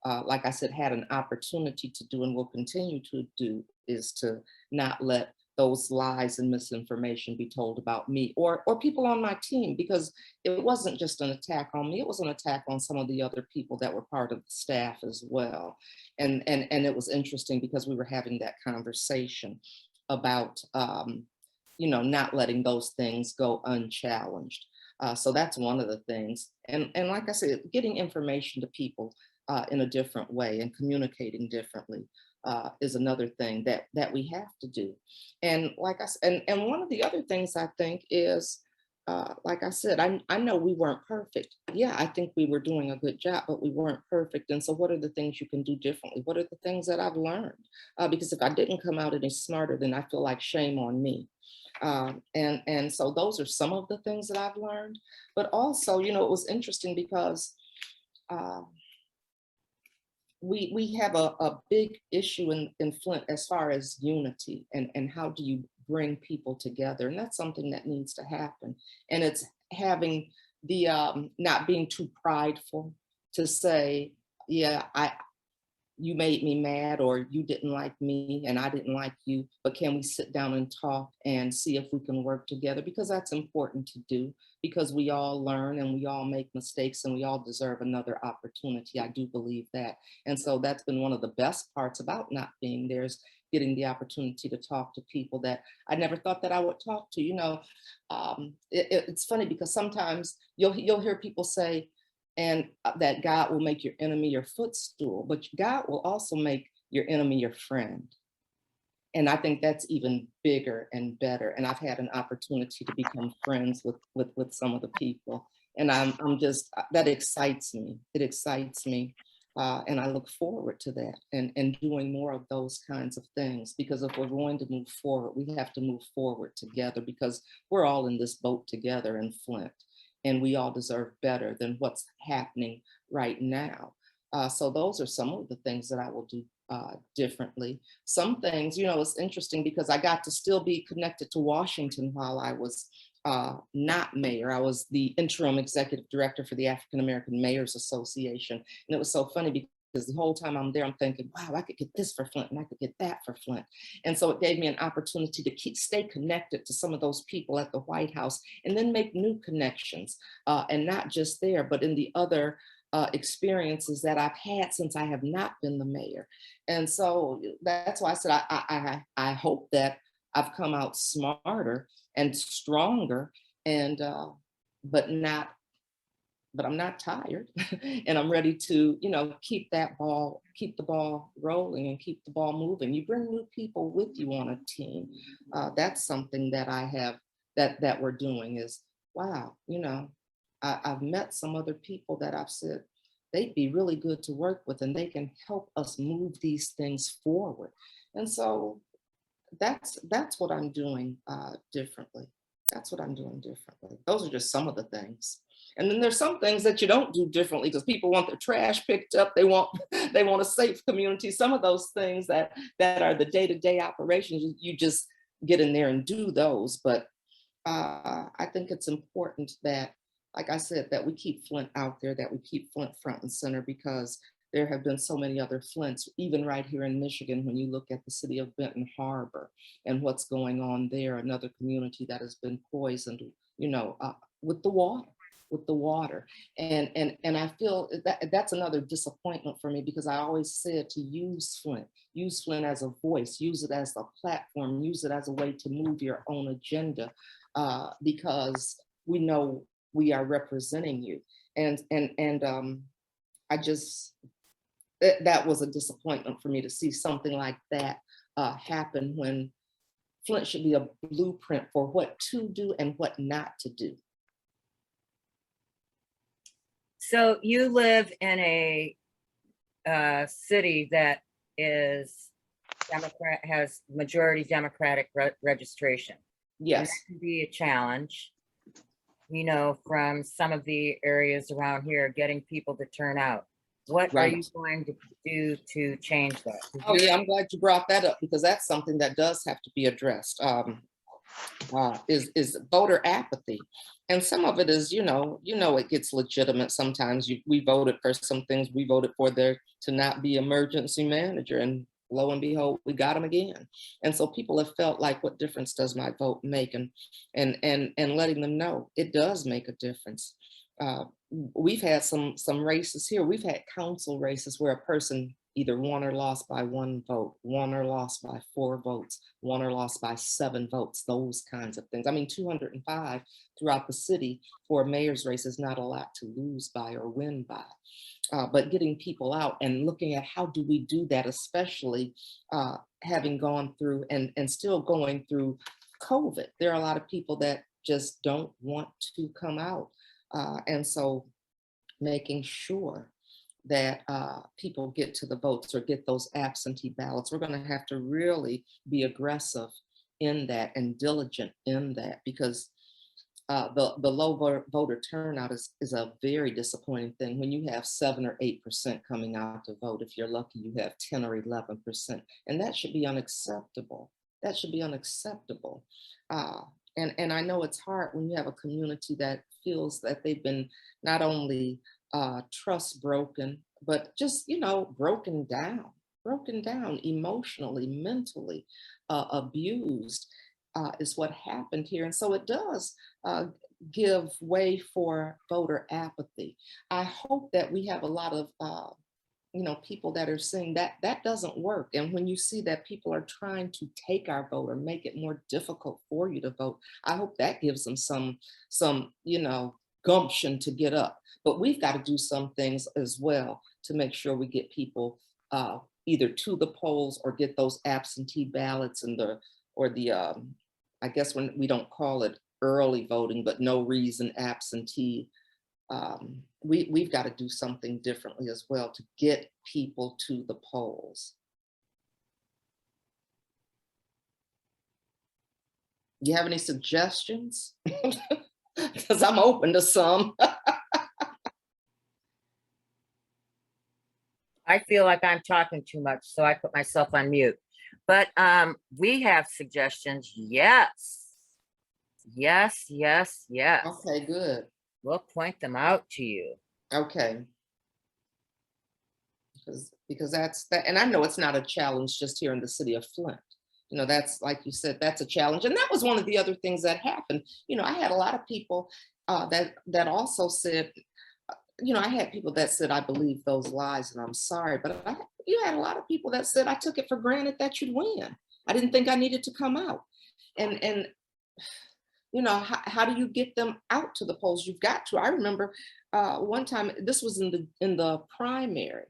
like I said, had an opportunity to do and will continue to do is to not let those lies and misinformation be told about me or people on my team, because it wasn't just an attack on me, it was an attack on some of the other people that were part of the staff as well. And it was interesting because we were having that conversation about you know, not letting those things go unchallenged. So that's one of the things. And like I said, getting information to people in a different way and communicating differently is another thing that we have to do. And like I said, and one of the other things I think is like I said, I know we weren't perfect. Yeah, I think we were doing a good job, but we weren't perfect. And so, what are the things you can do differently? What are the things that I've learned? Because if I didn't come out any smarter, then I feel like shame on me. And so, those are some of the things that I've learned. But also, it was interesting because uh, we have a big issue in Flint as far as unity and how do you bring people together. And that's something that needs to happen. And it's having the not being too prideful to say, yeah, you made me mad or you didn't like me and I didn't like you, but can we sit down and talk and see if we can work together? Because that's important to do because we all learn and we all make mistakes and we all deserve another opportunity. I do believe that. And so that's been one of the best parts about not being there is getting the opportunity to talk to people that I never thought that I would talk to. It's funny because sometimes you'll hear people say, and that God will make your enemy your footstool, but God will also make your enemy your friend. And I think that's even bigger and better. And I've had an opportunity to become friends with some of the people. And I'm just, that excites me. It excites me. And I look forward to that and doing more of those kinds of things. Because if we're going to move forward, we have to move forward together because we're all in this boat together in Flint. And we all deserve better than what's happening right now. So those are some of the things that I will do differently. Some things, it's interesting because I got to still be connected to Washington while I was not mayor. I was the interim executive director for the African American Mayors Association. And it was so funny because the whole time I'm there, I'm thinking, wow, I could get this for Flint and I could get that for Flint. And so it gave me an opportunity to stay connected to some of those people at the White House and then make new connections and not just there, but in the other experiences that I've had since I have not been the mayor. And so that's why I said I hope that I've come out smarter and stronger and but I'm not tired and I'm ready to, keep the ball rolling and keep the ball moving. You bring new people with you on a team. That's something that I have that we're doing is, wow, I've met some other people that I've said they'd be really good to work with and they can help us move these things forward. And so that's what I'm doing differently. That's what I'm doing differently. Those are just some of the things. And then there's some things that you don't do differently because people want their trash picked up. They want a safe community. Some of those things that are the day-to-day operations, you just get in there and do those. But I think it's important that, like I said, that we keep Flint out there, that we keep Flint front and center because there have been so many other Flints, even right here in Michigan, when you look at the city of Benton Harbor and what's going on there, another community that has been poisoned, with the water. And I feel that's another disappointment for me because I always said to use Flint as a voice, use it as a platform, use it as a way to move your own agenda because we know we are representing you. And I just, that was a disappointment for me to see something like that happen when Flint should be a blueprint for what to do and what not to do. So you live in a city that is Democrat, has majority Democratic registration. Yes. That can be a challenge, from some of the areas around here, getting people to turn out. What are you going to do to change that? Oh yeah, I'm glad you brought that up because that's something that does have to be addressed. Is voter apathy, and some of it is, it gets legitimate. Sometimes we voted for some things. We voted for there to not be emergency manager, and lo and behold, we got him again. And so people have felt like, what difference does my vote make? And letting them know it does make a difference. We've had some races here. We've had council races where a person either won or lost by 1 vote, won or lost by 4 votes, won or lost by 7 votes, those kinds of things. I mean, 205 throughout the city for a mayor's race is not a lot to lose by or win by. But getting people out and looking at how do we do that, especially having gone through and still going through COVID. There are a lot of people that just don't want to come out. And so making sure that people get to the votes or get those absentee ballots. We're going to have to really be aggressive in that and diligent in that, because the low voter turnout is a very disappointing thing when you have 7 or 8% coming out to vote. If you're lucky, you have 10 or 11%, and that should be unacceptable. That should be unacceptable. And I know it's hard when you have a community that feels that they've been not only trust broken, but just, broken down emotionally, mentally, abused, is what happened here. And so it does give way for voter apathy. I hope that we have a lot of people that are saying that that doesn't work. And when you see that people are trying to take our vote or make it more difficult for you to vote, I hope that gives them some gumption to get up. But we've got to do some things as well to make sure we get people either to the polls or get those absentee ballots and I guess when we don't call it early voting, but no reason absentee. We've got to do something differently as well to get people to the polls. You have any suggestions? Because I'm open to some. I feel like I'm talking too much, so I put myself on mute. But we have suggestions. Yes. Yes, yes, yes. Okay, good. We'll point them out to you. Okay. Because that's that, and I know it's not a challenge just here in the city of Flint. That's, like you said, that's a challenge. And that was one of the other things that happened. I had a lot of people that also said, I had people that said, I believe those lies and I'm sorry, but you had a lot of people that said, I took it for granted that you'd win. I didn't think I needed to come out. And how do you get them out to the polls? You've got to. I remember one time, this was in the primary,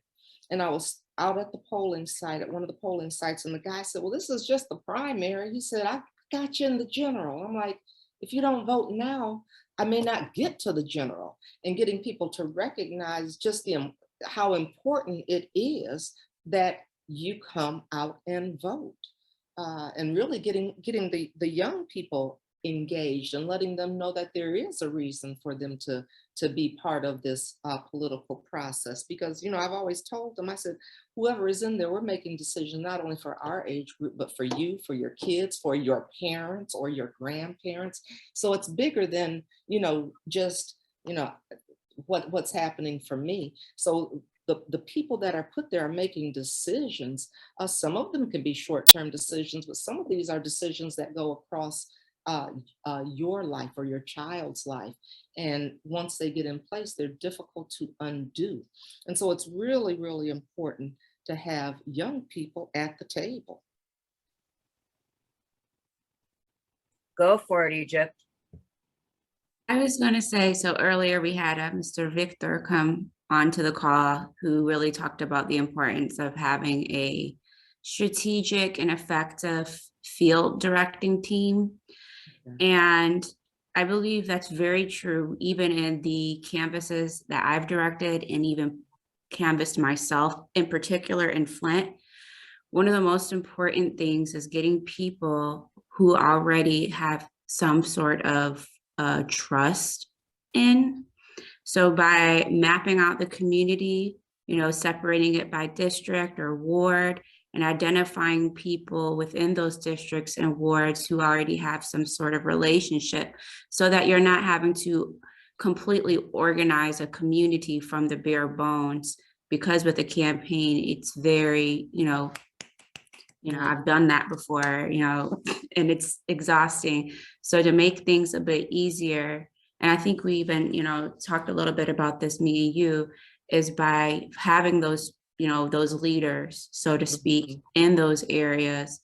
and I was out at the polling site, at one of the polling sites, and the guy said, well, this is just the primary. He said, I got you in the general. I'm like, if you don't vote now, I may not get to the general. And getting people to recognize just how important it is that you come out and vote, and really getting the young people engaged and letting them know that there is a reason for them to be part of this political process. Because, I've always told them, I said, whoever is in there, we're making decisions not only for our age group, but for you, for your kids, for your parents or your grandparents. So it's bigger than, just, what's happening for me. So the people that are put there are making decisions. Some of them can be short-term decisions, but some of these are decisions that go across your life or your child's life. And once they get in place, they're difficult to undo. And so it's really, really important to have young people at the table. Go for it, Egypt. I was going to say, so earlier we had Mr. Victor come onto the call who really talked about the importance of having a strategic and effective field directing team. And I believe that's very true, even in the canvases that I've directed and even canvassed myself, in particular in Flint. One of the most important things is getting people who already have some sort of trust in. So by mapping out the community, separating it by district or ward, and identifying people within those districts and wards who already have some sort of relationship, so that you're not having to completely organize a community from the bare bones. Because with a campaign, it's very, I've done that before, and it's exhausting. So to make things a bit easier, and I think we even, talked a little bit about this, me and you, is by having those leaders, so to speak, in those areas,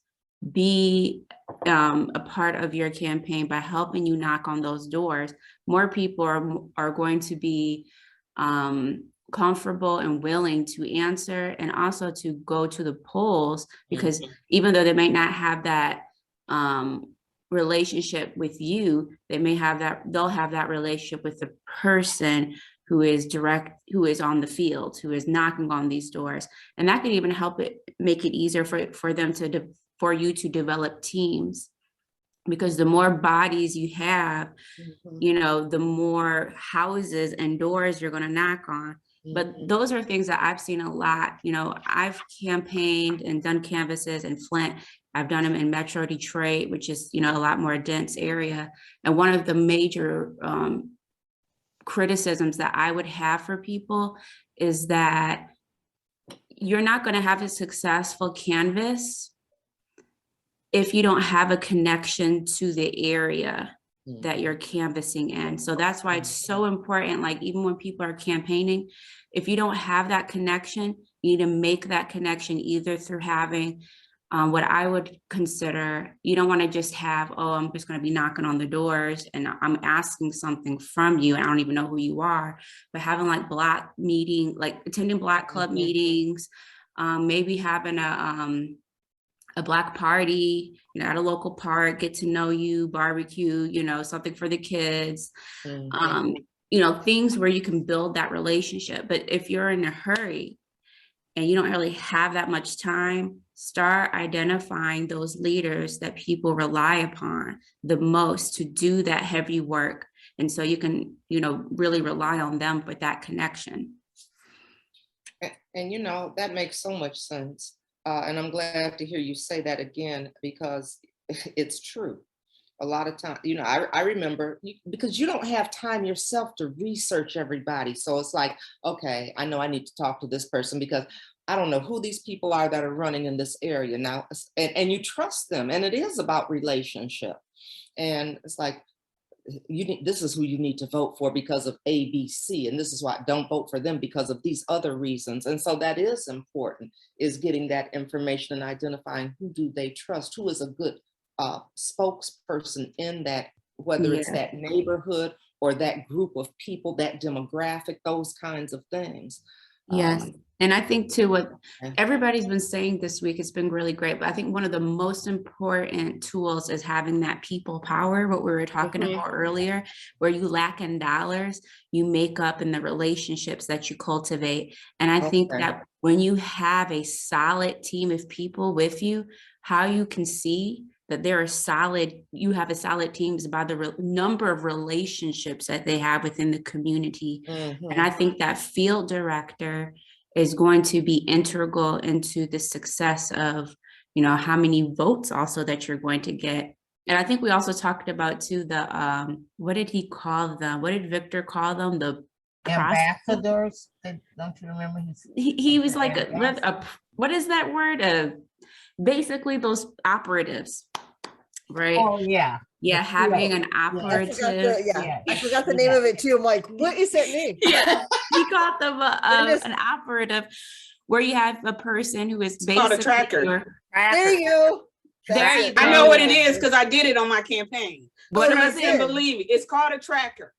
be a part of your campaign by helping you knock on those doors. More people are going to be comfortable and willing to answer, and also to go to the polls, because even though they might not have that relationship with you, they'll have that relationship with the person who is on the field, who is knocking on these doors. And that can even help make it easier for you to develop teams, because the more bodies you have, the more houses and doors you're going to knock on. But those are things that I've seen a lot. I've campaigned and done canvases in Flint. I've done them in Metro Detroit, which is, a lot more dense area. And one of the major criticisms that I would have for people is that you're not going to have a successful canvas if you don't have a connection to the area that you're canvassing in. So that's why it's so important. Like, even when people are campaigning, if you don't have that connection, you need to make that connection either through having what I would consider, you don't want to just have, oh, I'm just going to be knocking on the doors and I'm asking something from you and I don't even know who you are, but having like attending Black club meetings, maybe having a Black party, at a local park, get to know you, barbecue, something for the kids, things where you can build that relationship. But if you're in a hurry and you don't really have that much time, start identifying those leaders that people rely upon the most to do that heavy work. And so you can, really rely on them with that connection. And that makes so much sense. And I'm glad to hear you say that again, because it's true. A lot of time, I remember, because you don't have time yourself to research everybody. So it's like, okay, I know I need to talk to this person because I don't know who these people are that are running in this area now. And you trust them. And it is about relationship. And it's like, this is who you need to vote for because of A, B, C. And this is why don't vote for them because of these other reasons. And so that is important, is getting that information and identifying who do they trust, who is a good spokesperson in that, whether it's that neighborhood or that group of people, that demographic, those kinds of things. Yes. And I think too, what everybody's been saying this week, it's been really great. But I think one of the most important tools is having that people power, what we were talking about earlier, where you lack in dollars, you make up in the relationships that you cultivate. And I think that when you have a solid team of people with you, how you can see that you have a solid team is by the number of relationships that they have within the community. And I think that field director is going to be integral into the success of, how many votes also that you're going to get. And I think we also talked about too, the, what did he call them? What did Victor call them? The ambassadors. Don't you remember? He was like what is that word? Basically those operatives, right? Oh yeah. Yeah, having an operative. I forgot the name of it too. I'm like, what is that name? Yeah, he called them an operative, where you have a person who is basically called a tracker. There you go. There you go. I know what it is because I did it on my campaign. What is it? Believe me, it's called a tracker.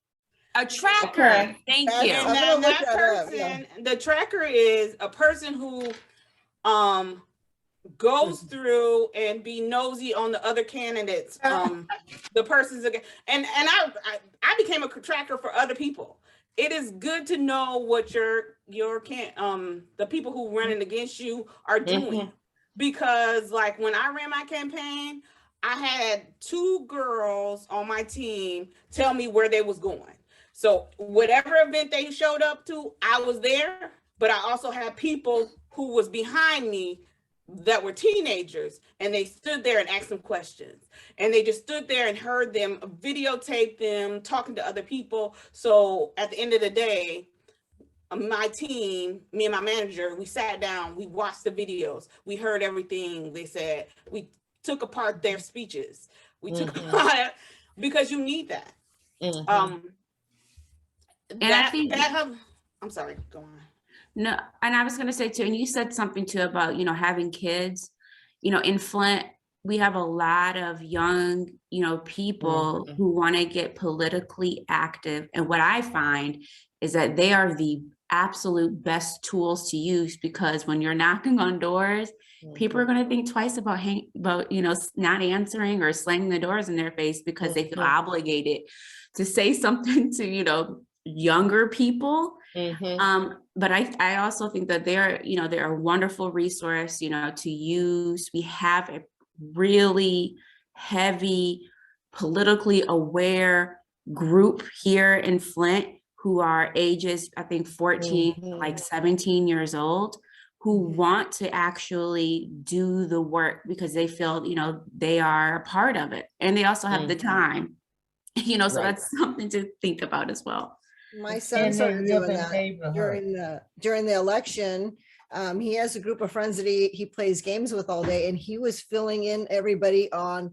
A tracker. Okay. Thank you. And that person, the tracker is a person who goes through and be nosy on the other candidates, the persons again. And I became a tracker for other people. It is good to know what the people who running against you are doing. Because like when I ran my campaign, I had 2 girls on my team tell me where they was going. So whatever event they showed up to, I was there, but I also had people who was behind me that were teenagers, and they stood there and asked them questions, and they just stood there and heard them, videotape them talking to other people. So at the end of the day, my team, me and my manager, we sat down, we watched the videos, we heard everything they said, we took apart their speeches, we took apart, because you need that. I'm sorry, go on. No, and I was going to say too, and you said something too about, having kids, in Flint, we have a lot of young, people who want to get politically active. And what I find is that they are the absolute best tools to use, because when you're knocking on doors, people are going to think twice about not answering or slamming the doors in their face because they feel obligated to say something to, younger people. But I also think that they're a wonderful resource, to use. We have a really heavy, politically aware group here in Flint who are ages, I think 14, like 17 years old, who want to actually do the work because they feel, they are a part of it. And they also have the time, so that's something to think about as well. My son started doing that during the election. He has a group of friends that he plays games with all day, and he was filling in everybody on,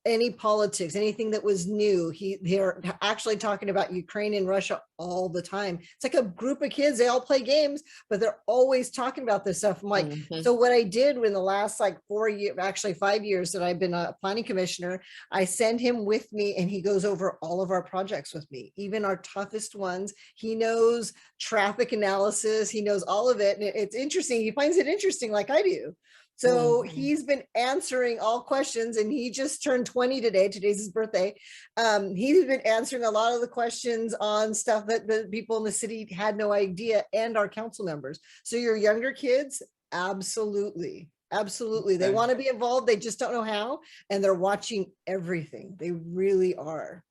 any politics, anything that was new. They're actually talking about Ukraine and Russia all the time. It's like a group of kids, they all play games, but they're always talking about this stuff. I'm like, so what I did in the last 4 years, actually 5 years that I've been a planning commissioner, I send him with me and he goes over all of our projects with me, even our toughest ones. He knows traffic analysis, he knows all of it. And it's interesting. He finds it interesting like I do. So he's been answering all questions, and he just turned 20 today. Today's his birthday. He's been answering a lot of the questions on stuff that the people in the city had no idea, and our council members. So your younger kids, absolutely. Absolutely. They want to be involved. They just don't know how. And they're watching everything. They really are.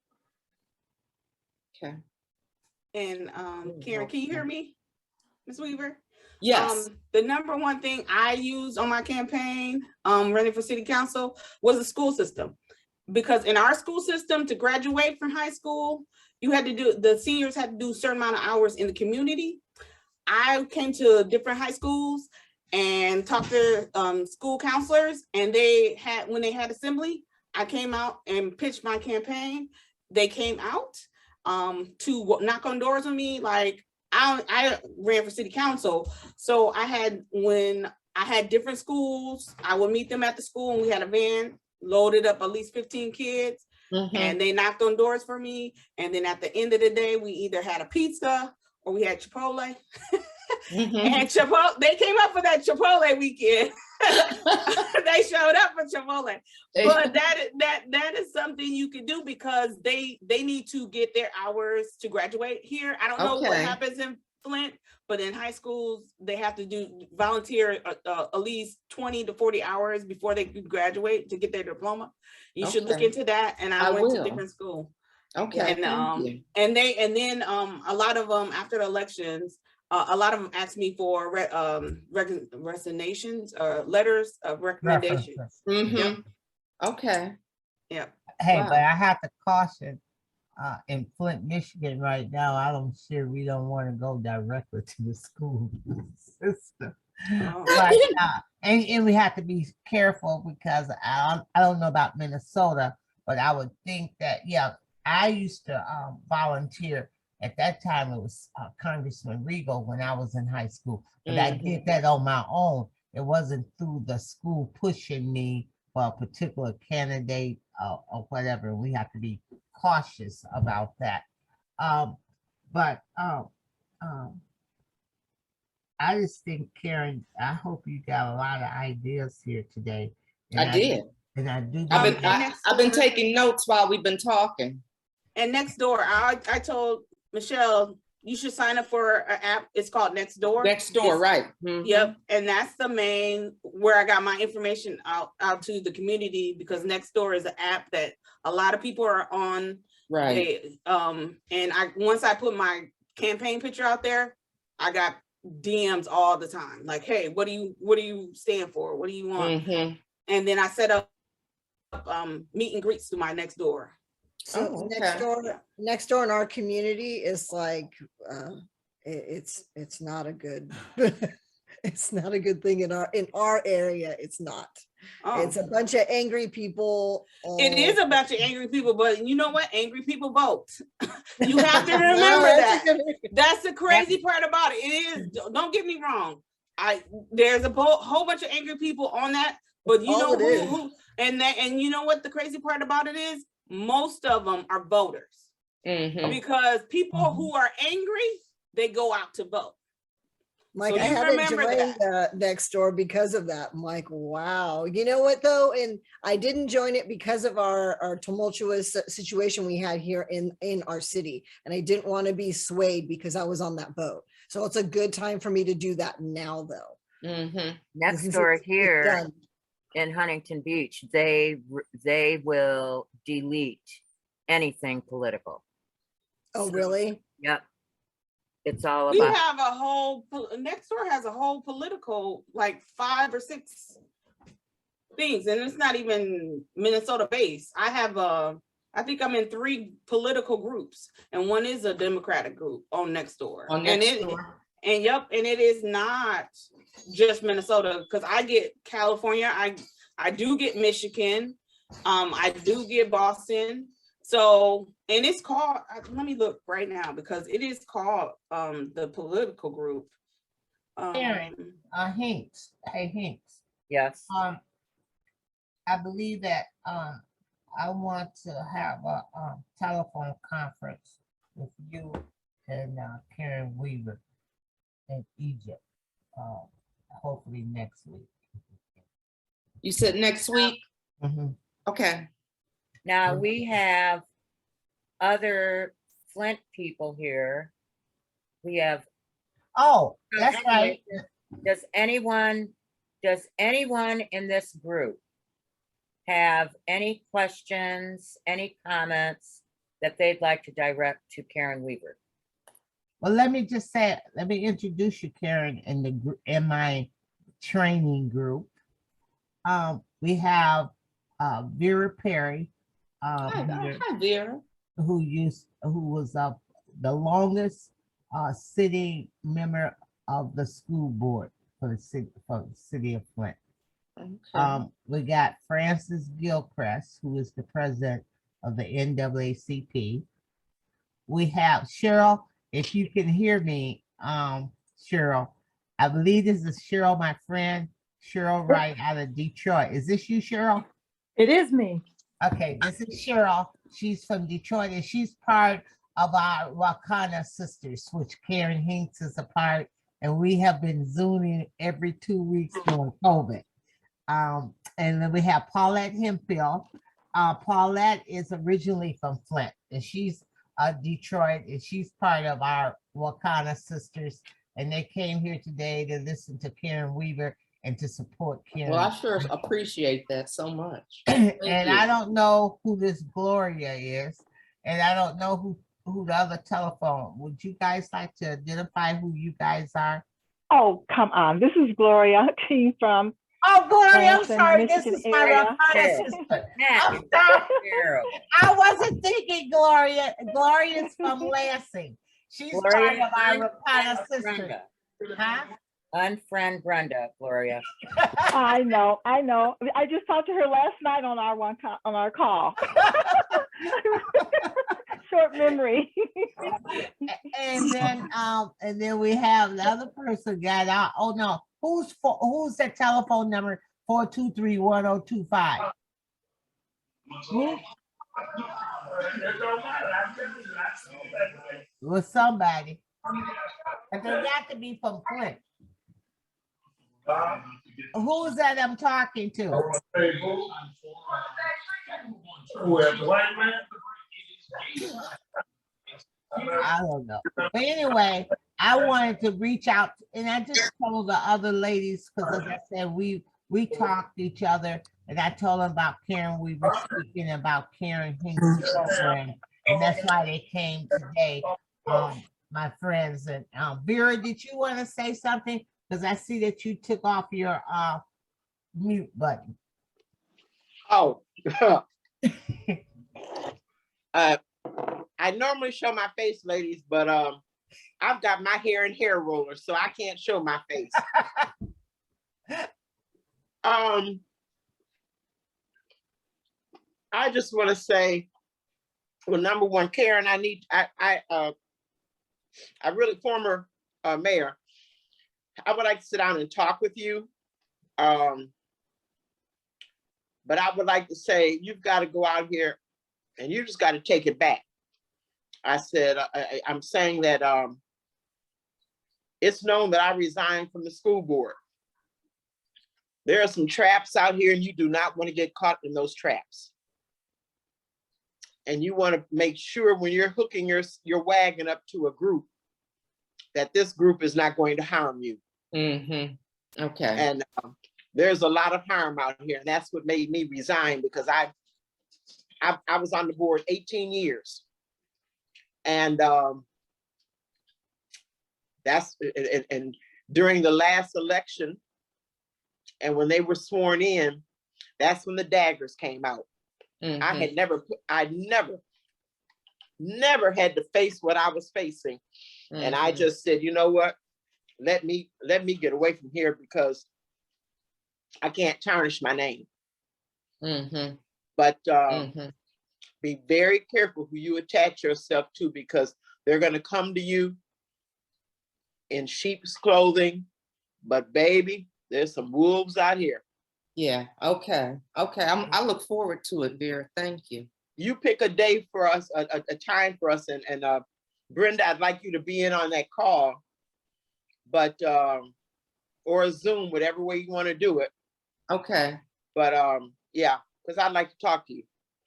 Okay. And Karen, can you hear me, Ms. Weaver? Yes. The number one thing I used on my campaign, running for city council, was the school system. Because in our school system, to graduate from high school, the seniors had to do a certain amount of hours in the community. I came to different high schools and talked to school counselors, and when they had assembly, I came out and pitched my campaign. They came out to knock on doors with me. Like, I ran for city council, so when I had different schools, I would meet them at the school, and we had a van loaded up at least 15 kids, and they knocked on doors for me. And then at the end of the day, we either had a pizza or we had Chipotle. And Chipotle, they came up for that Chipotle weekend. They showed up for Chipotle. But that is something you can do, because they need to get their hours to graduate here. I don't know what happens in Flint, but in high schools, they have to volunteer at least 20 to 40 hours before they graduate to get their diploma. You should look into that. And I went to different school. Okay. And then a lot of them after the elections, a lot of them asked me for resignations or letters of recommendation. Yep. Okay. Yep. Hey, but I have to caution, in Flint, Michigan right now, I'm sure we don't want to go directly to the school system. But, and we have to be careful, because I don't know about Minnesota, but I would think that, I used to volunteer. At that time, it was Congressman Regal when I was in high school. But I did that on my own. It wasn't through the school pushing me for a particular candidate or whatever. We have to be cautious about that. But I just think, Karen, I hope you got a lot of ideas here today. And I did. And I do. I've been taking notes while we've been talking. And Nextdoor, I told Michelle, you should sign up for an app. It's called Nextdoor. Nextdoor, right. Yep. And that's the main where I got my information out to the community, because Nextdoor is an app that a lot of people are on. Right. And once I put my campaign picture out there, I got DMs all the time. Like, hey, what do you stand for? What do you want? And then I set up meet and greets to my Nextdoor. So Nextdoor in our community is like, it's not a good, it's not a good thing in our area. It's not. It's a bunch of angry people. It is a bunch of angry people, but you know what? Angry people vote. You have to remember that. That's the crazy part about it. It is. Don't get me wrong. There's a whole bunch of angry people on that, but you know who and you know what the crazy part about it is? Most of them are voters, because people who are angry they go out to vote. Mike, So I you had to remember join next door because of that. I'm like, wow. You know what though? And I didn't join it because of our tumultuous situation we had here in our city. And I didn't want to be swayed because I was on that boat. So it's a good time for me to do that now though. Mhm. Next Since door it's here done. in Huntington Beach, they will delete anything political. Oh, So, really? Yep. It's all We about, have a whole, next door has a whole political, like 5 or 6 things, and it's not even Minnesota based. I think I'm in 3 political groups, and one is a Democratic group on Nextdoor. On And Nextdoor. and it is not just Minnesota, because I get California, I do get Michigan, I do get Boston. So, and it's called, let me look right now, because it is called the political group. Karen, Hinks, hey Hinks. yes. I believe that I want to have a telephone conference with you and Karen Weaver in Egypt, hopefully next week. You said next week? Mhm. Okay. Now we have other Flint people here. We have. Oh, that's right. Does anyone in this group have any questions, any comments that they'd like to direct to Karen Weaver? Well, let me just say, let me introduce you, Karen, in my training group. We have Vera Perry, Hi, Vera. who was the longest sitting member of the school board for the city of Flint. Okay. We got Francis Gilchrist, who is the president of the NAACP. We have Cheryl. If you can hear me, Cheryl, I believe this is Cheryl, my friend, Cheryl Wright out of Detroit. Is this you, Cheryl? It is me. Okay, this is Cheryl. She's from Detroit, and she's part of our Wakana Sisters, which Karen Hinks is a part, and we have been Zooming every 2 weeks during COVID. And then we have Paulette Hemphill. Paulette is originally from Flint, and she's Detroit, and she's part of our Wakana Sisters, and they came here today to listen to Karen Weaver and to support Karen. Well, I sure appreciate that so much. And you. I don't know who this Gloria is, and I don't know who the other telephone. Would you guys like to identify who you guys are? Oh, come on. This is Gloria King from. Oh, Gloria, I'm Branson, sorry. This Michigan is my area. Wakana sister. I'm sorry. Terrible. I wasn't thinking Gloria. Gloria's from Lansing. She's part of our Wakana sister. Huh? Unfriend Brenda, Gloria. I know. I just talked to her last night on our call. Short memory. And then we have the other person got out. Oh no, who's that telephone number? 423-1025. Who? It was somebody. And they got to be from Flint. Who's that I'm talking to? I don't know. But anyway, I wanted to reach out, and I just told the other ladies, because as I said, we talked to each other, and I told them about Karen Weaver speaking about Karen Hinks' program, and that's why they came today, my friends. And Vera, did you want to say something? Because I see that you took off your mute button. Oh, I normally show my face, ladies, but I've got my hair in hair rollers, so I can't show my face. I just want to say, well, number one, Karen, I really, former mayor, I would like to sit down and talk with you. But I would like to say, you've got to go out here and you just got to take it back. I said, I'm saying that it's known that I resigned from the school board. There are some traps out here and you do not want to get caught in those traps. And you want to make sure when you're hooking your wagon up to a group, that this group is not going to harm you. Mm-hmm. Okay. And there's a lot of harm out here. And that's what made me resign, because I was on the board 18 years. And and during the last election, and when they were sworn in, that's when the daggers came out. Mm-hmm. I never had to face what I was facing. Mm-hmm. And I just said, you know what? Let me get away from here, because I can't tarnish my name. Mm-hmm. But Mm-hmm. be very careful who you attach yourself to, because they're going to come to you in sheep's clothing. But baby, there's some wolves out here. Yeah. Okay. Okay. I look forward to it, Vera. Thank you. You pick a day for us, a time for us, and Brenda, I'd like you to be in on that call, but or a Zoom, whatever way you want to do it. Okay. But yeah, because I'd like to talk to you.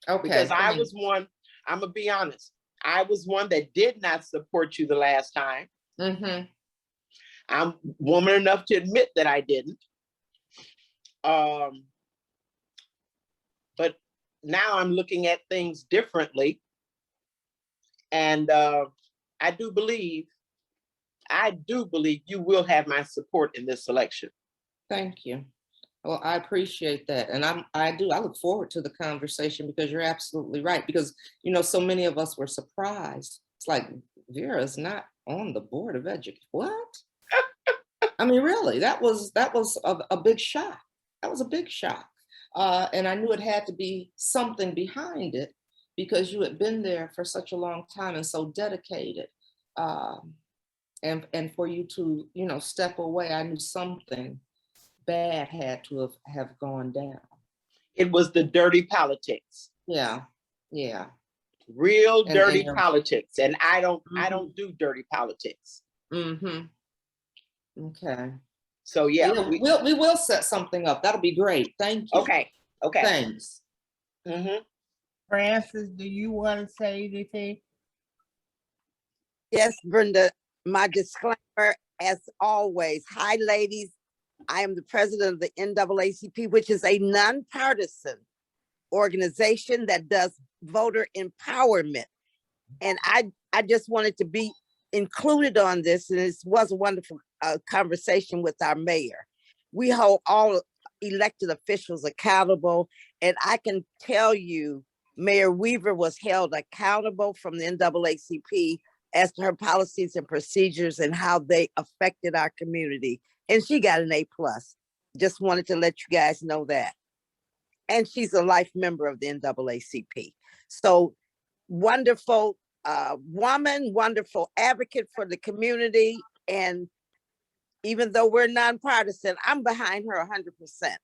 Okay. Because I was one, I'm gonna be honest, I was one that did not support you the last time. Mm-hmm. I'm woman enough to admit that I didn't. But now I'm looking at things differently. And I do believe you will have my support in this election. Thank you. Well, I appreciate that. And I look forward to the conversation, because you're absolutely right. Because, you know, so many of us were surprised. It's like, Vera's not on the Board of Education. What? I mean, really, that was a big shock. That was a big shock. And I knew it had to be something behind it, because you had been there for such a long time and so dedicated. And for you to, you know, step away, I knew something bad had to have gone down. It was the dirty politics. Yeah. Yeah. Real dirty politics. And I don't do dirty politics. Mm-hmm. Okay. So yeah. We will set something up. That'll be great. Thank you. Okay. Okay. Thanks. Mm-hmm. Francis, do you want to say anything? Yes, Brenda, my disclaimer, as always. Hi, ladies. I am the president of the NAACP, which is a nonpartisan organization that does voter empowerment. And I just wanted to be included on this. And it was a wonderful conversation with our mayor. We hold all elected officials accountable. And I can tell you, Mayor Weaver was held accountable from the NAACP as to her policies and procedures and how they affected our community. And she got an A+. Just wanted to let you guys know that. And she's a life member of the NAACP. So wonderful woman, wonderful advocate for the community. And even though we're nonpartisan, I'm behind her 100%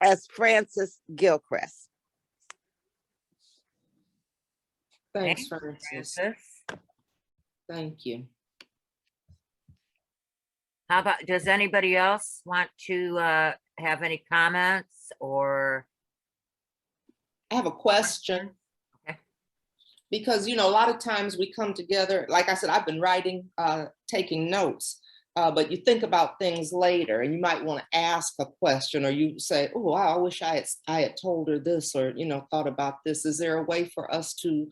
as Francis Gilchrist. Thanks, Francis. Thank you. How about, does anybody else want to have any comments or? I have a question. Okay. Because, you know, a lot of times we come together, like I said, I've been writing, taking notes, but you think about things later and you might want to ask a question, or you say, oh, wow, I wish I had told her this, or, you know, thought about this. Is there a way for us to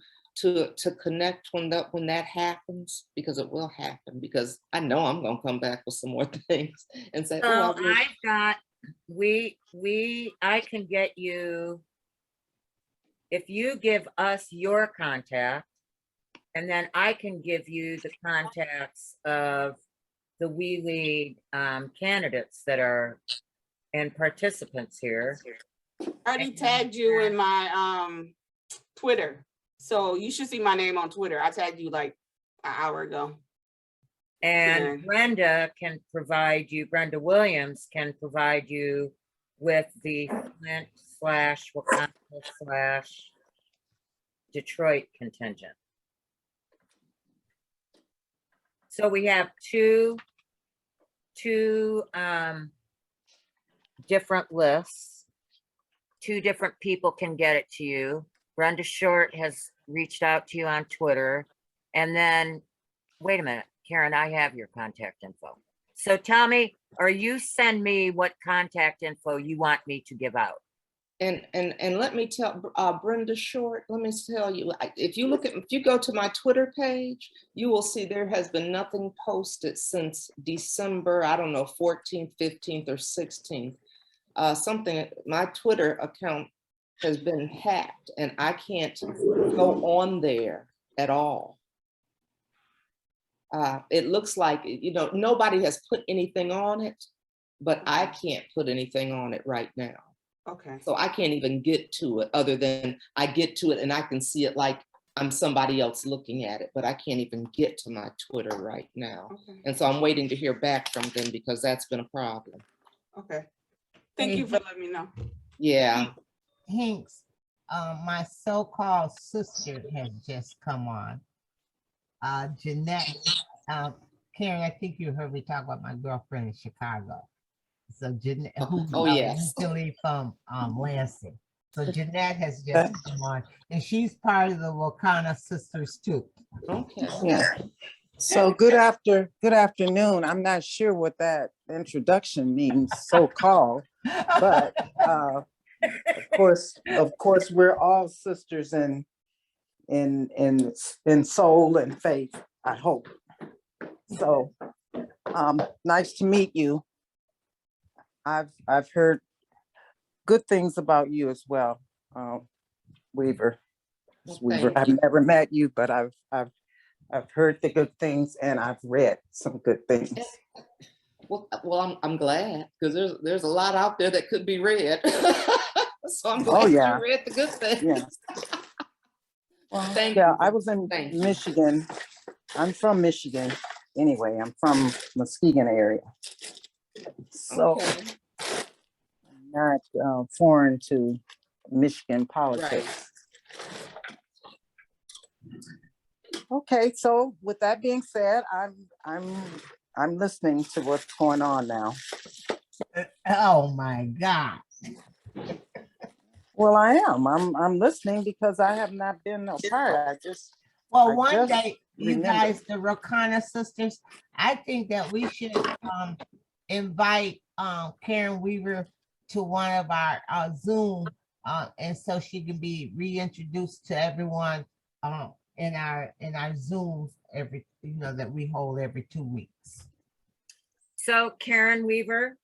connect when that happens? Because it will happen, because I know I'm going to come back with some more things and say, So oh, I've got, I can get you, if you give us your contact, and then I can give you the contacts of the We Lead candidates that are and participants here. I already tagged you in my Twitter. So you should see my name on Twitter. I tagged you like an hour ago. And Brenda can provide you, Brenda Williams can provide you with the Flint /Wakanda / Detroit contingent. So we have two two different lists. Two different people can get it to you. Brenda Short has reached out to you on Twitter. And then, wait a minute, Karen, I have your contact info. So tell me, or you send me what contact info you want me to give out. And let me tell Brenda Short, let me tell you, if you go to my Twitter page, you will see there has been nothing posted since December, I don't know, 14th, 15th, or 16th. My Twitter account has been hacked and I can't go on there at all. It looks like, nobody has put anything on it, but I can't put anything on it right now. Okay. So I can't even get to it, other than I get to it and I can see it like I'm somebody else looking at it, but I can't even get to my Twitter right now. Okay. And so I'm waiting to hear back from them because that's been a problem. Okay. Thank you for letting me know. Yeah. Hinks, my so-called sister has just come on. Jeanette, Karen, I think you heard me talk about my girlfriend in Chicago. So Jeanette, who's yes, originally from Lansing. So Jeanette has just come on, and she's part of the Wakana Sisters too. Okay. Yeah. So good afternoon. I'm not sure what that introduction means, so-called, but of course, we're all sisters in soul and faith, I hope. So nice to meet you. I've heard good things about you as well, Weaver. Weaver. I've never met you, but I've heard the good things and I've read some good things. Well, I'm glad, because there's a lot out there that could be read. So I'm glad you read the good things. Yeah. Well, thank you. I was in Michigan. I'm from Michigan. Anyway, I'm from Muskegon area. So not foreign to Michigan politics. Right. Okay, so with that being said, I'm listening to what's going on now. Oh my God. Well, I am. I'm listening because I have not been a part. One day, you guys, the Wakana Sisters, I think that we should invite Karen Weaver to one of our Zoom, and so she can be reintroduced to everyone in our Zooms that we hold every 2 weeks. So Karen Weaver.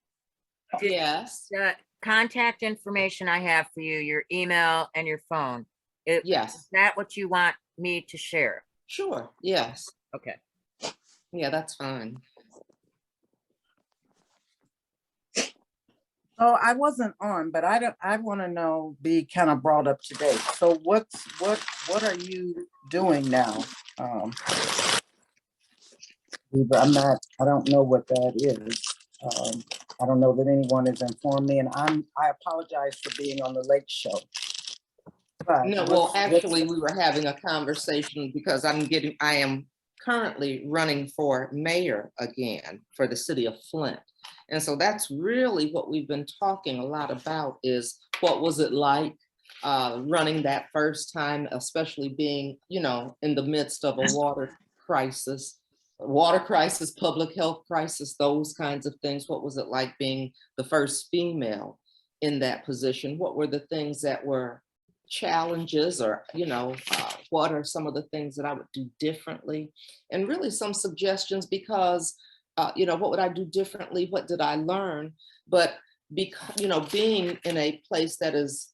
Yes. The contact information I have for you, your email and your phone. Yes. Is that what you want me to share? Sure. Yes. Okay. Yeah, that's fine. Oh, I wasn't on, but I want to be kind of brought up to date. So what are you doing now? I don't know what that is. I don't know that anyone has informed me, and I apologize for being on the late show. But no, well, actually, we were having a conversation because I am currently running for mayor again for the city of Flint. And so that's really what we've been talking a lot about, is what was it like running that first time, especially being, in the midst of a water crisis, public health crisis, those kinds of things. What was it like being the first female in that position? What were the things that were challenges, or what are some of the things that I would do differently, and really some suggestions, because what would I do differently, what did I learn? But because being in a place that is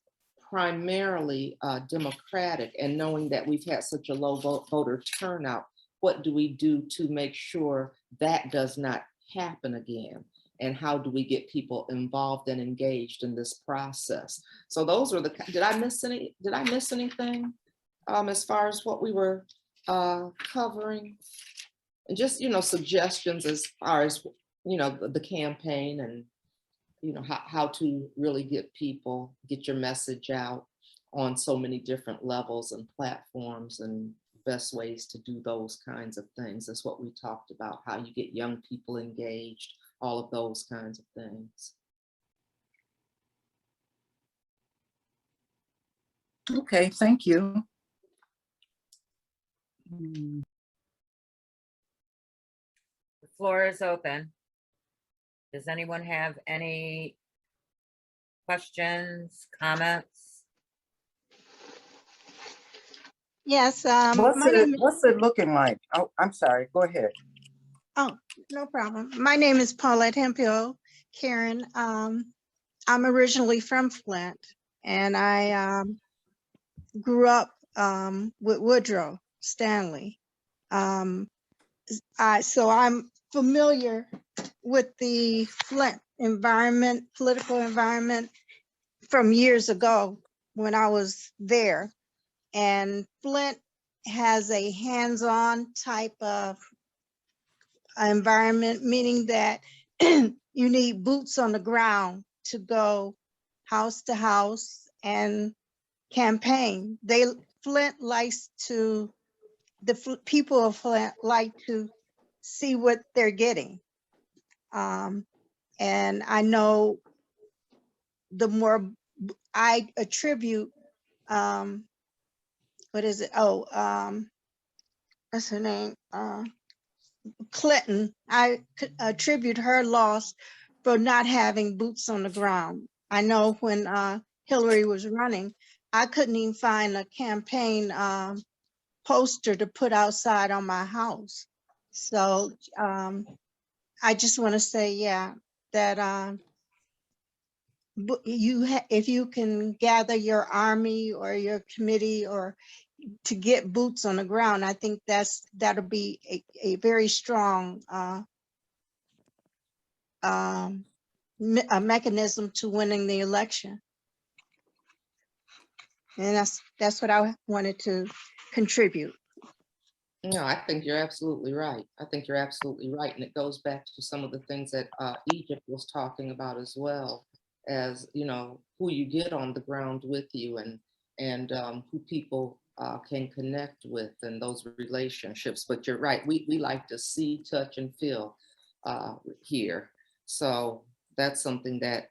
primarily democratic, and knowing that we've had such a low voter turnout, what do we do to make sure that does not happen again? And how do we get people involved and engaged in this process? So those are did I miss anything as far as what we were covering? And just, suggestions as far as, the campaign, and, how to really get your message out on so many different levels and platforms, and best ways to do those kinds of things. That's what we talked about, how you get young people engaged, all of those kinds of things. Okay, thank you. The floor is open. Does anyone have any questions, comments? Yes, my name is, What's it looking like? Oh, I'm sorry, go ahead. oh, no problem. My name is Paulette Hemphill, Karen. I'm originally from Flint, and I grew up with Woodrow Stanley. So I'm familiar with the Flint environment, political environment from years ago when I was there. And Flint has a hands-on type of environment, meaning that you need boots on the ground to go house to house and campaign. Flint likes to, people of Flint like to see what they're getting. And I know the more I attribute, what is it? Oh, what's her name? Clinton. I attribute her loss for not having boots on the ground. I know when Hillary was running, I couldn't even find a campaign poster to put outside on my house. So I just want to say, yeah, that if you can gather your army or your committee or to get boots on the ground, I think that'll be a very strong a mechanism to winning the election. And that's what I wanted to contribute. No, I think you're absolutely right. I think you're absolutely right. And it goes back to some of the things that Egypt was talking about as well, as, you know, who you get on the ground with you and who people can connect with and those relationships. But you're right, we like to see, touch, and feel here. So that's something that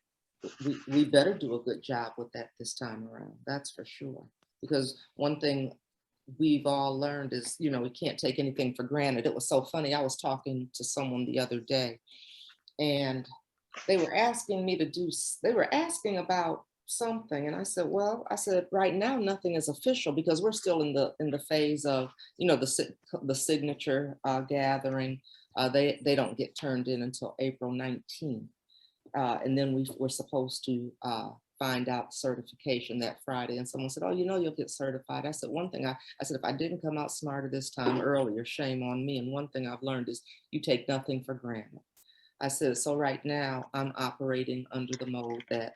we better do a good job with that this time around. That's for sure. Because one thing we've all learned is, you know, we can't take anything for granted. It was so funny. I was talking to someone the other day and they were asking me to do, they were asking about something. And I said, well, I said, right now, nothing is official because we're still in the phase of, you know, the signature gathering. They don't get turned in until April 19th. And then we're supposed to find out certification that Friday. And someone said, oh, you know, you'll get certified. I said, one thing, I said, if I didn't come out smarter this time earlier, shame on me. And one thing I've learned is you take nothing for granted. I said, so right now I'm operating under the mode that,